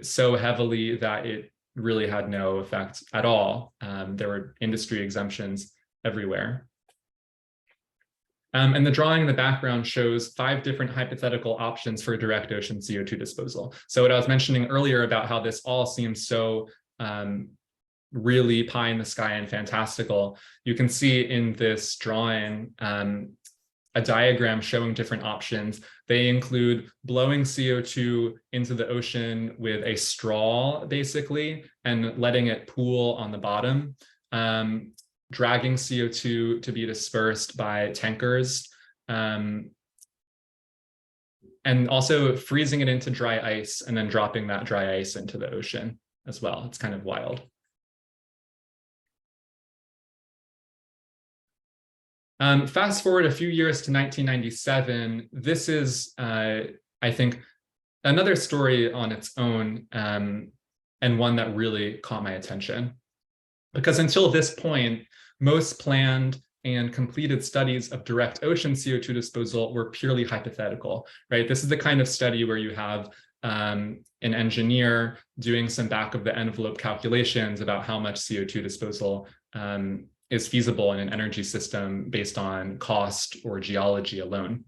so heavily that it really had no effect at all. There were industry exemptions everywhere. And the drawing in the background shows 5 different hypothetical options for direct ocean CO2 disposal. So what I was mentioning earlier about how this all seems so really pie in the sky and fantastical, you can see in this drawing a diagram showing different options. They include blowing CO2 into the ocean with a straw, basically, and letting it pool on the bottom. Dragging CO2 to be dispersed by tankers, and also freezing it into dry ice and then dropping that dry ice into the ocean as well. It's kind of wild. Fast forward a few years to 1997, this is, I think, another story on its own, and one that really caught my attention. Because until this point, most planned and completed studies of direct ocean CO2 disposal were purely hypothetical, right? This is the kind of study where you have an engineer doing some back of the envelope calculations about how much CO2 disposal is feasible in an energy system based on cost or geology alone.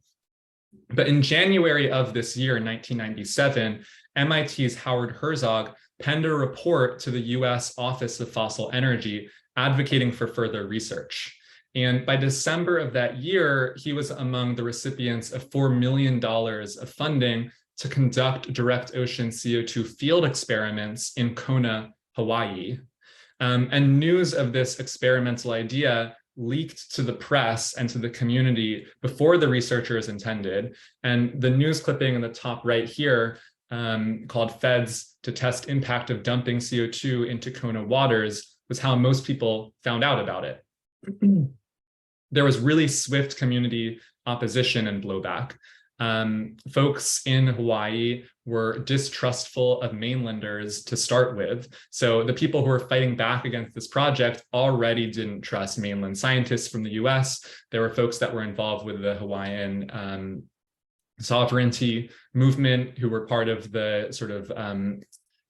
But in January of this year, 1997, MIT's Howard Herzog penned a report to the US Office of Fossil Energy advocating for further research. And by December of that year, he was among the recipients of $4 million of funding to conduct direct ocean CO2 field experiments in Kona, Hawaii. And news of this experimental idea leaked to the press and to the community before the researchers intended. And the news clipping in the top right here, called Feds to Test Impact of Dumping CO2 into Kona Waters, was how most people found out about it. There was really swift community opposition and blowback. Folks in Hawaii were distrustful of mainlanders to start with. So the people who were fighting back against this project already didn't trust mainland scientists from the US. There were folks that were involved with the Hawaiian sovereignty movement who were part of the sort of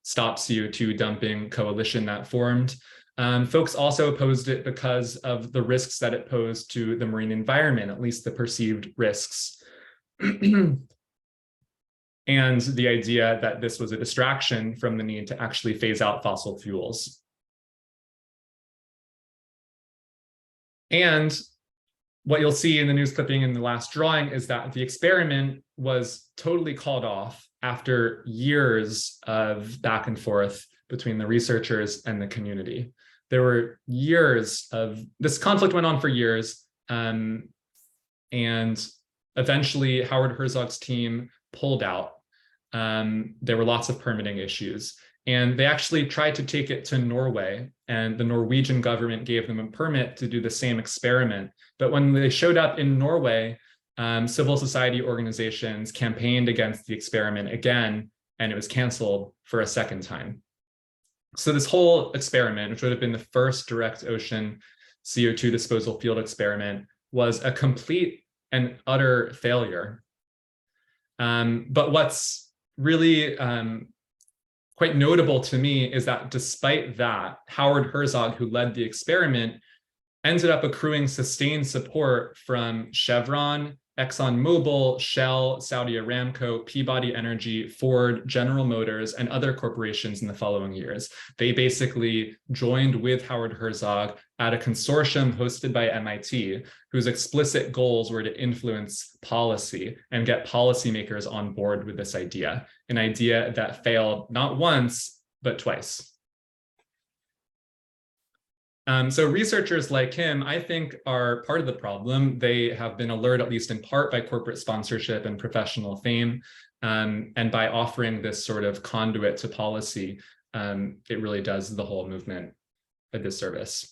Stop CO2 Dumping coalition that formed. Folks also opposed it because of the risks that it posed to the marine environment, at least the perceived risks. And the idea that this was a distraction from the need to actually phase out fossil fuels. And what you'll see in the news clipping in the last drawing is that the experiment was totally called off after years of back and forth between the researchers and the community. There were years of, this conflict went on for years, and eventually Howard Herzog's team pulled out. There were lots of permitting issues, and they actually tried to take it to Norway, and the Norwegian government gave them a permit to do the same experiment. But when they showed up in Norway, civil society organizations campaigned against the experiment again, and it was canceled for a second time. So this whole experiment, which would have been the first direct ocean CO2 disposal field experiment, was a complete and utter failure. But what's really quite notable to me is that despite that, Howard Herzog, who led the experiment, ended up accruing sustained support from Chevron, ExxonMobil, Shell, Saudi Aramco, Peabody Energy, Ford, General Motors, and other corporations in the following years. They basically joined with Howard Herzog at a consortium hosted by MIT, whose explicit goals were to influence policy and get policymakers on board with this idea, an idea that failed not once, but twice. So researchers like him, I think, are part of the problem. They have been allured, at least in part, by corporate sponsorship and professional fame. And by offering this sort of conduit to policy, it really does the whole movement a disservice.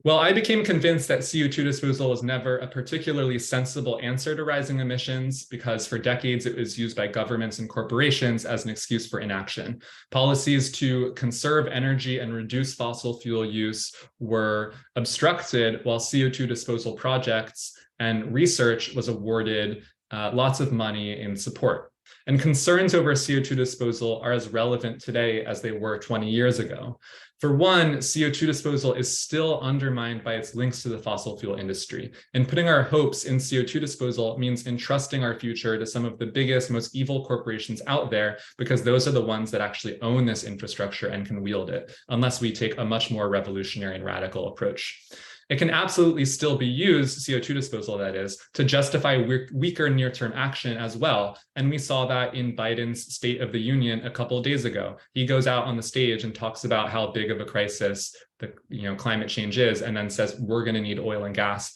Well, I became convinced that CO2 disposal was never a particularly sensible answer to rising emissions because for decades it was used by governments and corporations as an excuse for inaction. Policies to conserve energy and reduce fossil fuel use were obstructed while CO2 disposal projects and research was awarded lots of money in support. And concerns over CO2 disposal are as relevant today as they were 20 years ago. For one, CO2 disposal is still undermined by its links to the fossil fuel industry. And putting our hopes in CO2 disposal means entrusting our future to some of the biggest, most evil corporations out there, because those are the ones that actually own this infrastructure and can wield it, unless we take a much more revolutionary and radical approach. It can absolutely still be used, CO2 disposal that is, to justify weaker near-term action as well. And we saw that in Biden's State of the Union a couple of days ago. He goes out on the stage and talks about how big of a crisis the climate change is, and then says, we're going to need oil and gas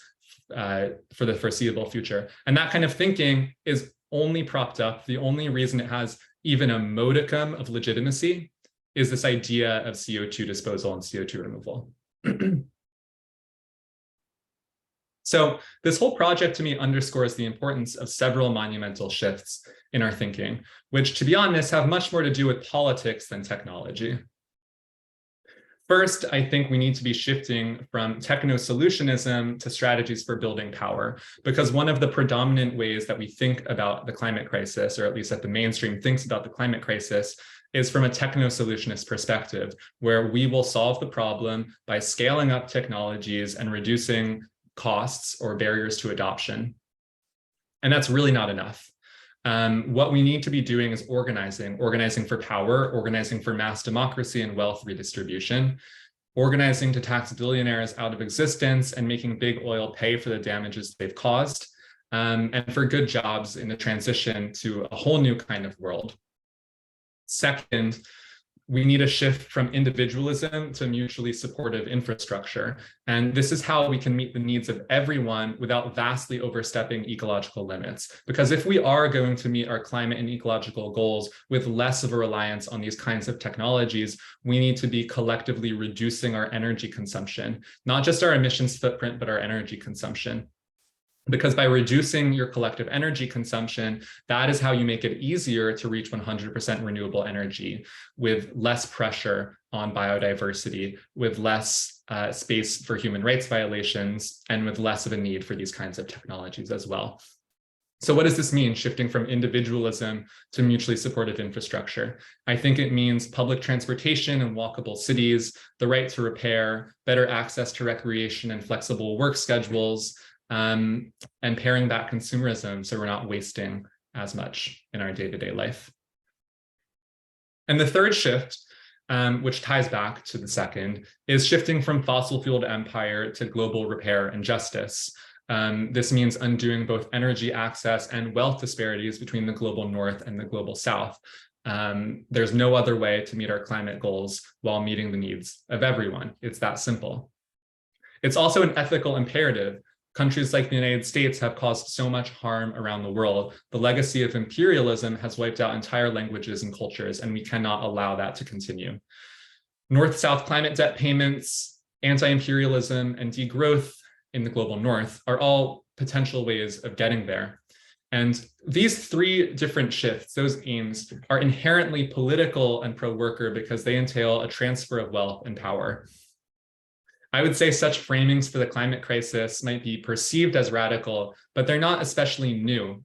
for the foreseeable future. And that kind of thinking is only propped up. The only reason it has even a modicum of legitimacy is this idea of CO2 disposal and CO2 removal. So this whole project to me underscores the importance of several monumental shifts in our thinking, which, to be honest, have much more to do with politics than technology. First, I think we need to be shifting from techno-solutionism to strategies for building power, because one of the predominant ways that we think about the climate crisis, or at least that the mainstream thinks about the climate crisis, is from a techno-solutionist perspective, where we will solve the problem by scaling up technologies and reducing costs or barriers to adoption. And that's really not enough. What we need to be doing is organizing for power, organizing for mass democracy and wealth redistribution, organizing to tax billionaires out of existence and making big oil pay for the damages they've caused, and for good jobs in the transition to a whole new kind of world. Second, we need a shift from individualism to mutually supportive infrastructure. And this is how we can meet the needs of everyone without vastly overstepping ecological limits. Because if we are going to meet our climate and ecological goals with less of a reliance on these kinds of technologies, we need to be collectively reducing our energy consumption, not just our emissions footprint, but our energy consumption. Because by reducing your collective energy consumption, that is how you make it easier to reach 100% renewable energy with less pressure on biodiversity, with less space for human rights violations, and with less of a need for these kinds of technologies as well. So what does this mean, shifting from individualism to mutually supportive infrastructure? I think it means public transportation and walkable cities, the right to repair, better access to recreation and flexible work schedules, and paring back consumerism so we're not wasting as much in our day-to-day life. And the third shift, which ties back to the second, is shifting from fossil-fueled empire to global repair and justice. This means undoing both energy access and wealth disparities between the global north and the global south. There's no other way to meet our climate goals while meeting the needs of everyone. It's that simple. It's also an ethical imperative. Countries like the United States have caused so much harm around the world. The legacy of imperialism has wiped out entire languages and cultures, and we cannot allow that to continue. North-South climate debt payments, anti-imperialism, and degrowth in the global north are all potential ways of getting there. And these three different shifts, those aims, are inherently political and pro-worker because they entail a transfer of wealth and power. I would say such framings for the climate crisis might be perceived as radical, but they're not especially new.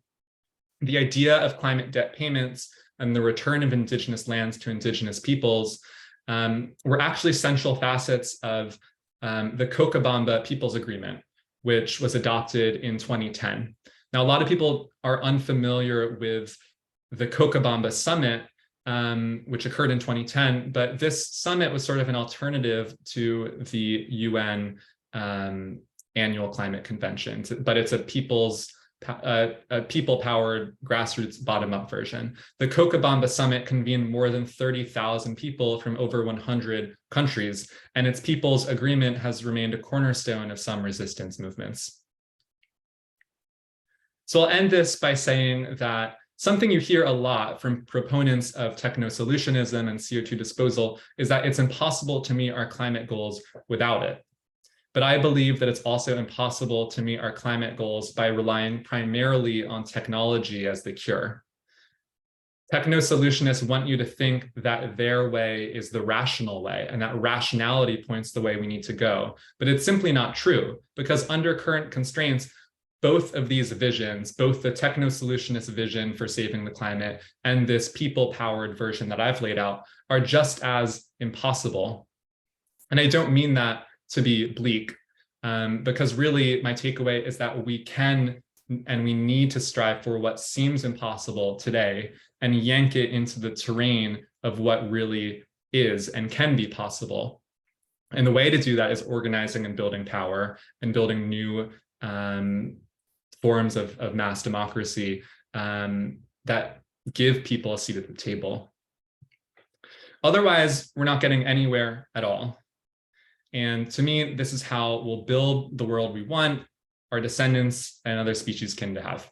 The idea of climate debt payments and the return of indigenous lands to indigenous peoples were actually central facets of the Cochabamba People's Agreement, which was adopted in 2010. Now, a lot of people are unfamiliar with the Cochabamba Summit, which occurred in 2010, but this summit was sort of an alternative to the UN annual climate convention, but it's a people-powered grassroots bottom-up version. The Cochabamba Summit convened more than 30,000 people from over 100 countries, and its People's Agreement has remained a cornerstone of some resistance movements. So I'll end this by saying that something you hear a lot from proponents of techno-solutionism and CO2 disposal is that it's impossible to meet our climate goals without it. But I believe that it's also impossible to meet our climate goals by relying primarily on technology as the cure. Techno-solutionists want you to think that their way is the rational way and that rationality points the way we need to go. But it's simply not true, because under current constraints, both of these visions, both the techno-solutionist vision for saving the climate and this people-powered version that I've laid out, are just as impossible. And I don't mean that to be bleak, because really my takeaway is that we can and we need to strive for what seems impossible today and yank it into the terrain of what really is and can be possible. And the way to do that is organizing and building power and building new forms of mass democracy that give people a seat at the table. Otherwise, we're not getting anywhere at all. And to me, this is how we'll build the world we want our descendants and other species kin to have.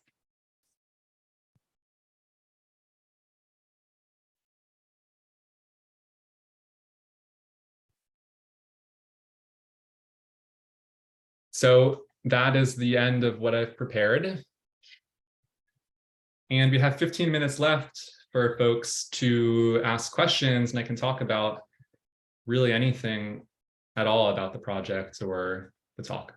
So that is the end of what I've prepared. And we have 15 minutes left for folks to ask questions, and I can talk about really anything at all about the project or the talk.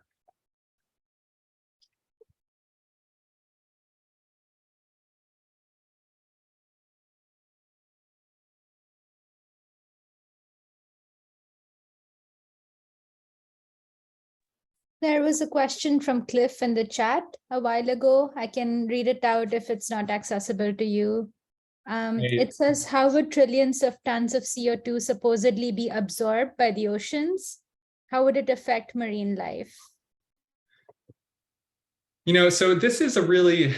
There was a question from Cliff in the chat a while ago. I can read it out if it's not accessible to you. It says, how would trillions of tons of CO2 supposedly be absorbed by the oceans? How would it affect marine life? So this is a really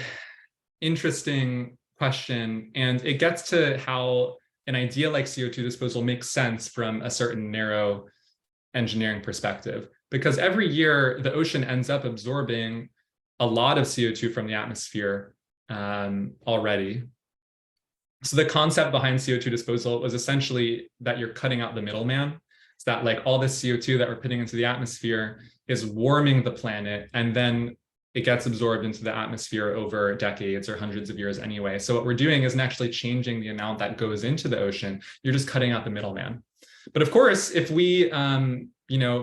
interesting question, and it gets to how an idea like CO2 disposal makes sense from a certain narrow engineering perspective, because every year the ocean ends up absorbing a lot of CO2 from the atmosphere already. So the concept behind CO2 disposal was essentially that you're cutting out the middleman. It's that like all this CO2 that we're putting into the atmosphere is warming the planet, and then it gets absorbed into the atmosphere over decades or hundreds of years anyway. So what we're doing isn't actually changing the amount that goes into the ocean. You're just cutting out the middleman. But of course, if we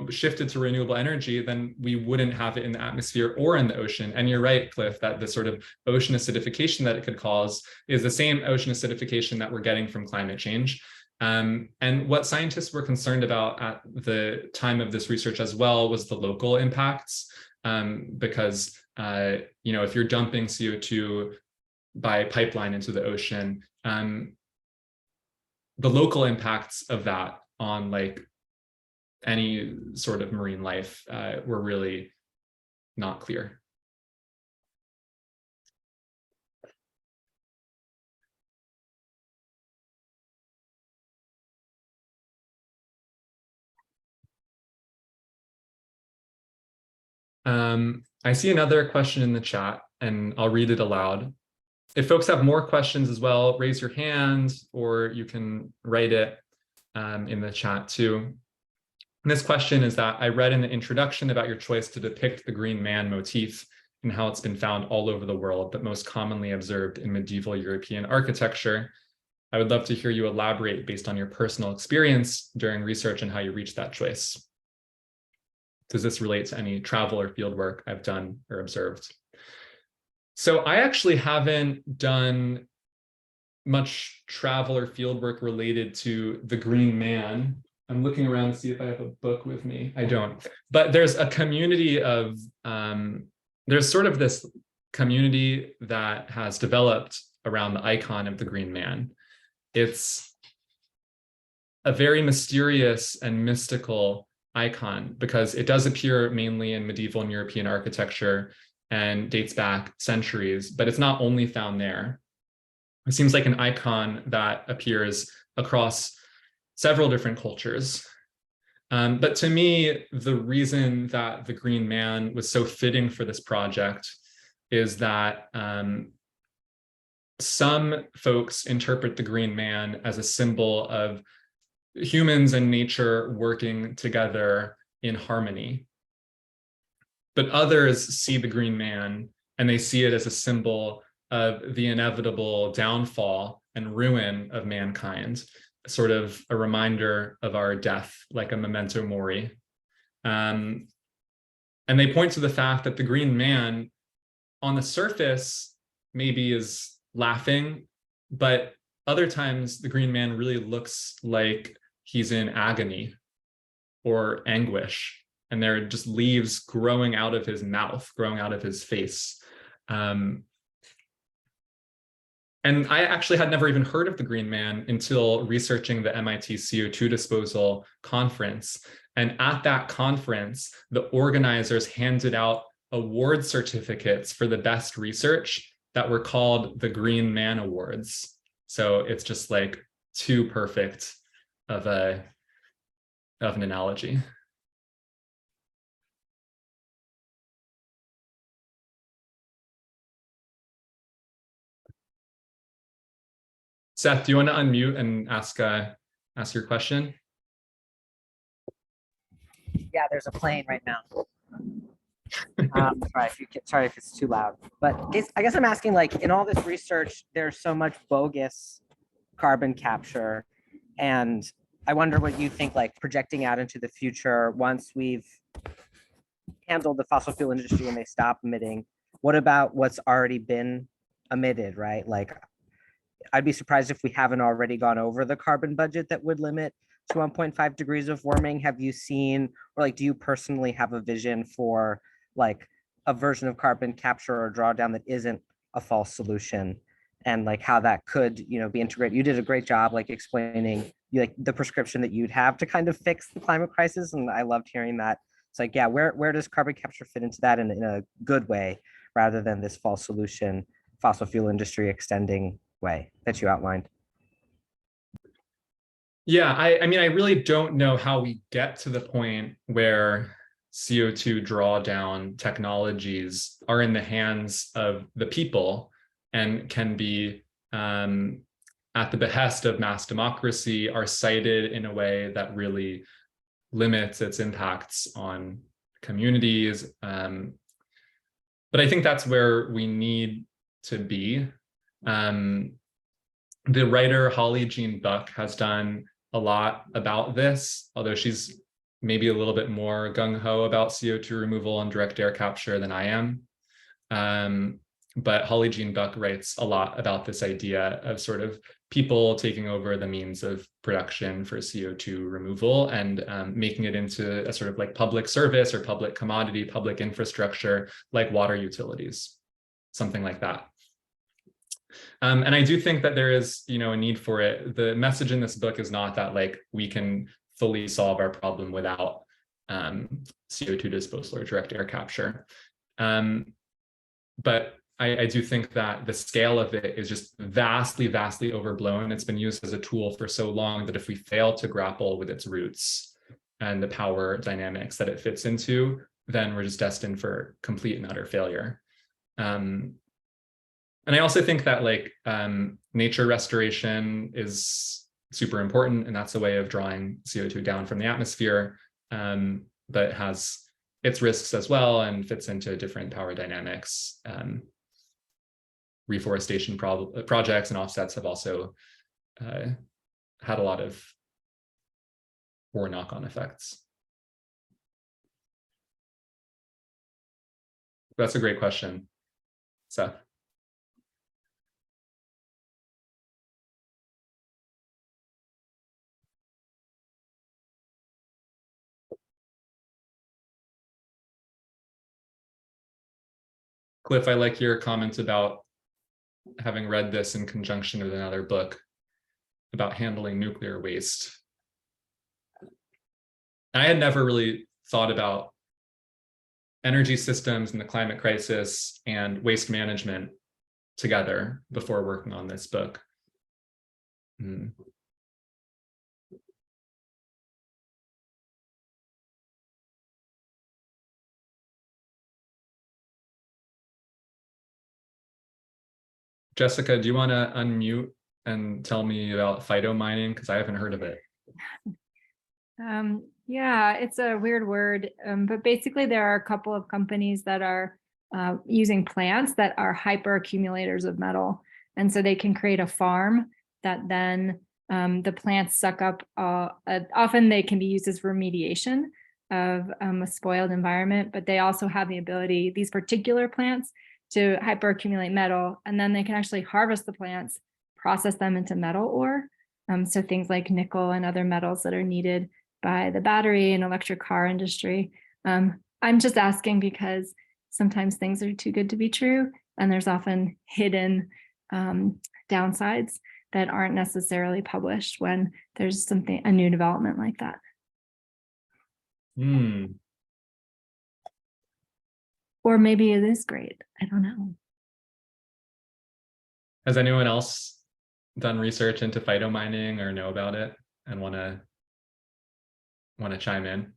shifted to renewable energy, then we wouldn't have it in the atmosphere or in the ocean. And you're right, Cliff, that the sort of ocean acidification that it could cause is the same ocean acidification that we're getting from climate change. And what scientists were concerned about at the time of this research as well was the local impacts, because if you're dumping CO2 by pipeline into the ocean, the local impacts of that on like any sort of marine life were really not clear. I see another question in the chat, and I'll read it aloud. If folks have more questions as well, raise your hand, or you can write it in the chat too. And this question is that I read in the introduction about your choice to depict the green man motif and how it's been found all over the world, but most commonly observed in medieval European architecture. I would love to hear you elaborate based on your personal experience during research and how you reached that choice. Does this relate to any travel or field work I've done or observed? So I actually haven't done much travel or field work related to the green man. I'm looking around to see if I have a book with me. I don't, but there's a community of, there's sort of this community that has developed around the icon of the green man. It's a very mysterious and mystical icon because it does appear mainly in medieval and European architecture and dates back centuries, but it's not only found there. It seems like an icon that appears across several different cultures. But to me, the reason that the green man was so fitting for this project is that some folks interpret the green man as a symbol of humans and nature working together in harmony. But others see the green man and they see it as a symbol of the inevitable downfall and ruin of mankind, sort of a reminder of our death, like a memento mori. And they point to the fact that the green man on the surface maybe is laughing, but other times the green man really looks like he's in agony or anguish, and there are just leaves growing out of his mouth, growing out of his face. And I actually had never even heard of the green man until researching the MIT CO2 disposal conference. And at that conference, the organizers handed out award certificates for the best research that were called the Green Man Awards. So it's just like too perfect of an analogy. Seth, do you want to unmute and ask your question? Yeah, there's a plane right now. Sorry if it's too loud, but I guess I'm asking, like, in all this research, there's so much bogus carbon capture, and I wonder what you think, like, projecting out into the future, once we've handled the fossil fuel industry and they stop emitting, what about what's already been emitted, right? Like, I'd be surprised if we haven't already gone over the carbon budget that would limit to 1.5 degrees of warming. Have you seen, or like, do you personally have a vision for like a version of carbon capture or drawdown that isn't a false solution, and like how that could, be integrated? You did a great job like explaining like the prescription that you'd have to kind of fix the climate crisis, and I loved hearing that. It's like, yeah, where does carbon capture fit into that in a good way, rather than this false solution, fossil fuel industry extending way that you outlined? Yeah, I mean, I really don't know how we get to the point where CO2 drawdown technologies are in the hands of the people and can be at the behest of mass democracy, are cited in a way that really limits its impacts on communities. But I think that's where we need to be. The writer Holly Jean Buck has done a lot about this, although she's maybe a little bit more gung-ho about CO2 removal and direct air capture than I am. But Holly Jean Buck writes a lot about this idea of sort of people taking over the means of production for CO2 removal and making it into a sort of like public service or public commodity, public infrastructure, like water utilities, something like that. And I do think that there is, a need for it. The message in this book is not that like we can fully solve our problem without CO2 disposal or direct air capture. But I do think that the scale of it is just vastly, vastly overblown. It's been used as a tool for so long that if we fail to grapple with its roots and the power dynamics that it fits into, then we're just destined for complete and utter failure. And I also think that like nature restoration is super important, and that's a way of drawing CO2 down from the atmosphere, but it has its risks as well and fits into different power dynamics. Reforestation projects and offsets have also had a lot of poor knock-on effects. That's a great question, Seth. Cliff, I like your comment about having read this in conjunction with another book about handling nuclear waste. I had never really thought about energy systems and the climate crisis and waste management together before working on this book. Jessica, do you want to unmute and tell me about phytomining? Because I haven't heard of it. Yeah, it's a weird word, but basically there are a couple of companies that are using plants that are hyper accumulators of metal. And so they can create a farm that then the plants suck up, often they can be used as remediation of a spoiled environment, but they also have the ability, these particular plants, to hyper accumulate metal, and then they can actually harvest the plants, process them into metal ore. So things like nickel and other metals that are needed by the battery and electric car industry. I'm just asking because sometimes things are too good to be true, and there's often hidden downsides that aren't necessarily published when there's a new development like that. Or maybe it is great. I don't know. Has anyone else done research into phytomining or know about it and want to chime in?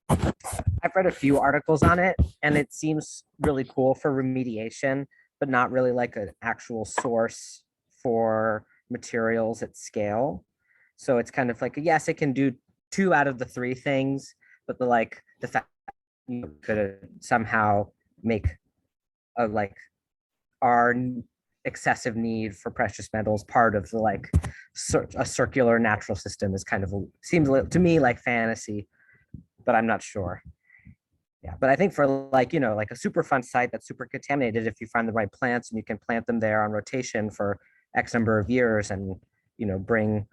I've read a few articles on it, and it seems really cool for remediation, but not really like an actual source for materials at scale. So it's kind of like, yes, it can do 2 out of the 3 things, but the fact you could somehow make our excessive need for precious metals part of the a circular natural system is kind of seems to me like fantasy, but I'm not sure. Yeah, but I think for like a Superfund site that's super contaminated, if you find the right plants and you can plant them there on rotation for X number of years and bring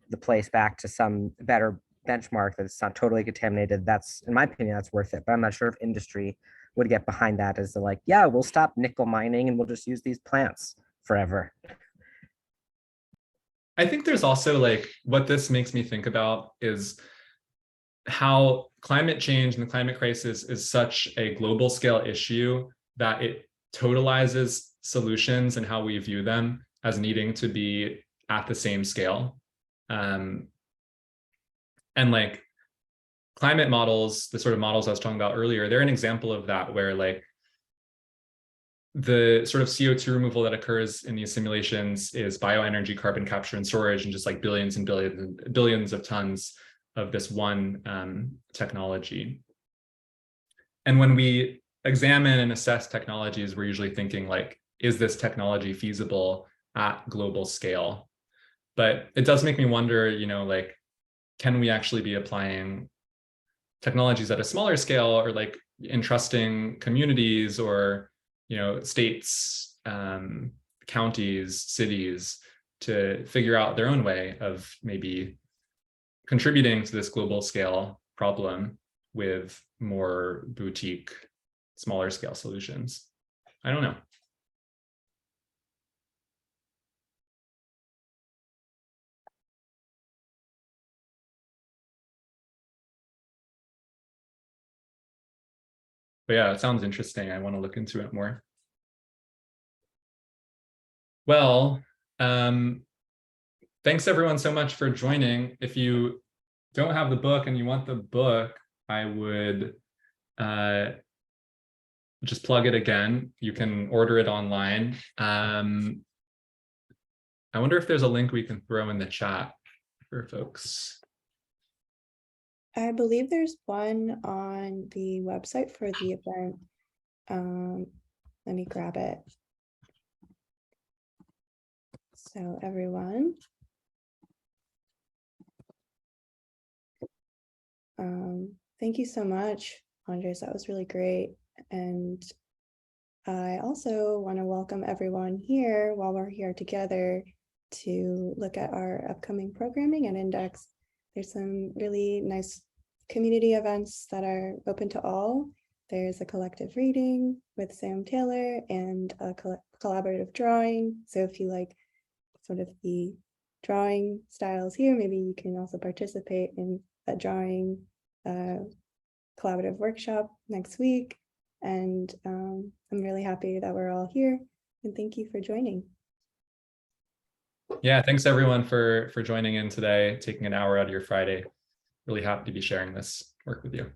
the place back to some better benchmark that it's not totally contaminated, that's, in my opinion, that's worth it. But I'm not sure if industry would get behind that as yeah, we'll stop nickel mining and we'll just use these plants forever. I think there's also what this makes me think about is how climate change and the climate crisis is such a global scale issue that it totalizes solutions and how we view them. as needing to be at the same scale. And like climate models, the sort of models I was talking about earlier, they're an example of that, where like the sort of CO2 removal that occurs in these simulations is bioenergy, carbon capture and storage, and just like billions and billions and billions of tons of this one technology. And when we examine and assess technologies, we're usually thinking like, is this technology feasible at global scale? But it does make me wonder, you know, like, can we actually be applying technologies at a smaller scale, or like entrusting communities or, you know, states, counties, cities to figure out their own way of maybe contributing to this global scale problem with more boutique, smaller scale solutions? I don't know. But yeah, it sounds interesting. I want to look into it more. Well, thanks everyone so much for joining. If you don't have the book and you want the book, I would just plug it again. You can order it online. I wonder if there's a link we can throw in the chat for folks. I believe there's one on the website for the event. Let me grab it. So everyone, thank you so much, Andres. That was really great. And I also want to welcome everyone here while we're here together to look at our upcoming programming and index. There's some really nice community events that are open to all. There's a collective reading with Sam Taylor and a collaborative drawing. So if you like sort of the drawing styles here, maybe you can also participate in a drawing collaborative workshop next week. And I'm really happy that we're all here, and thank you for joining. Yeah, thanks everyone for joining in today, taking an hour out of your Friday. Really happy to be sharing this work with you.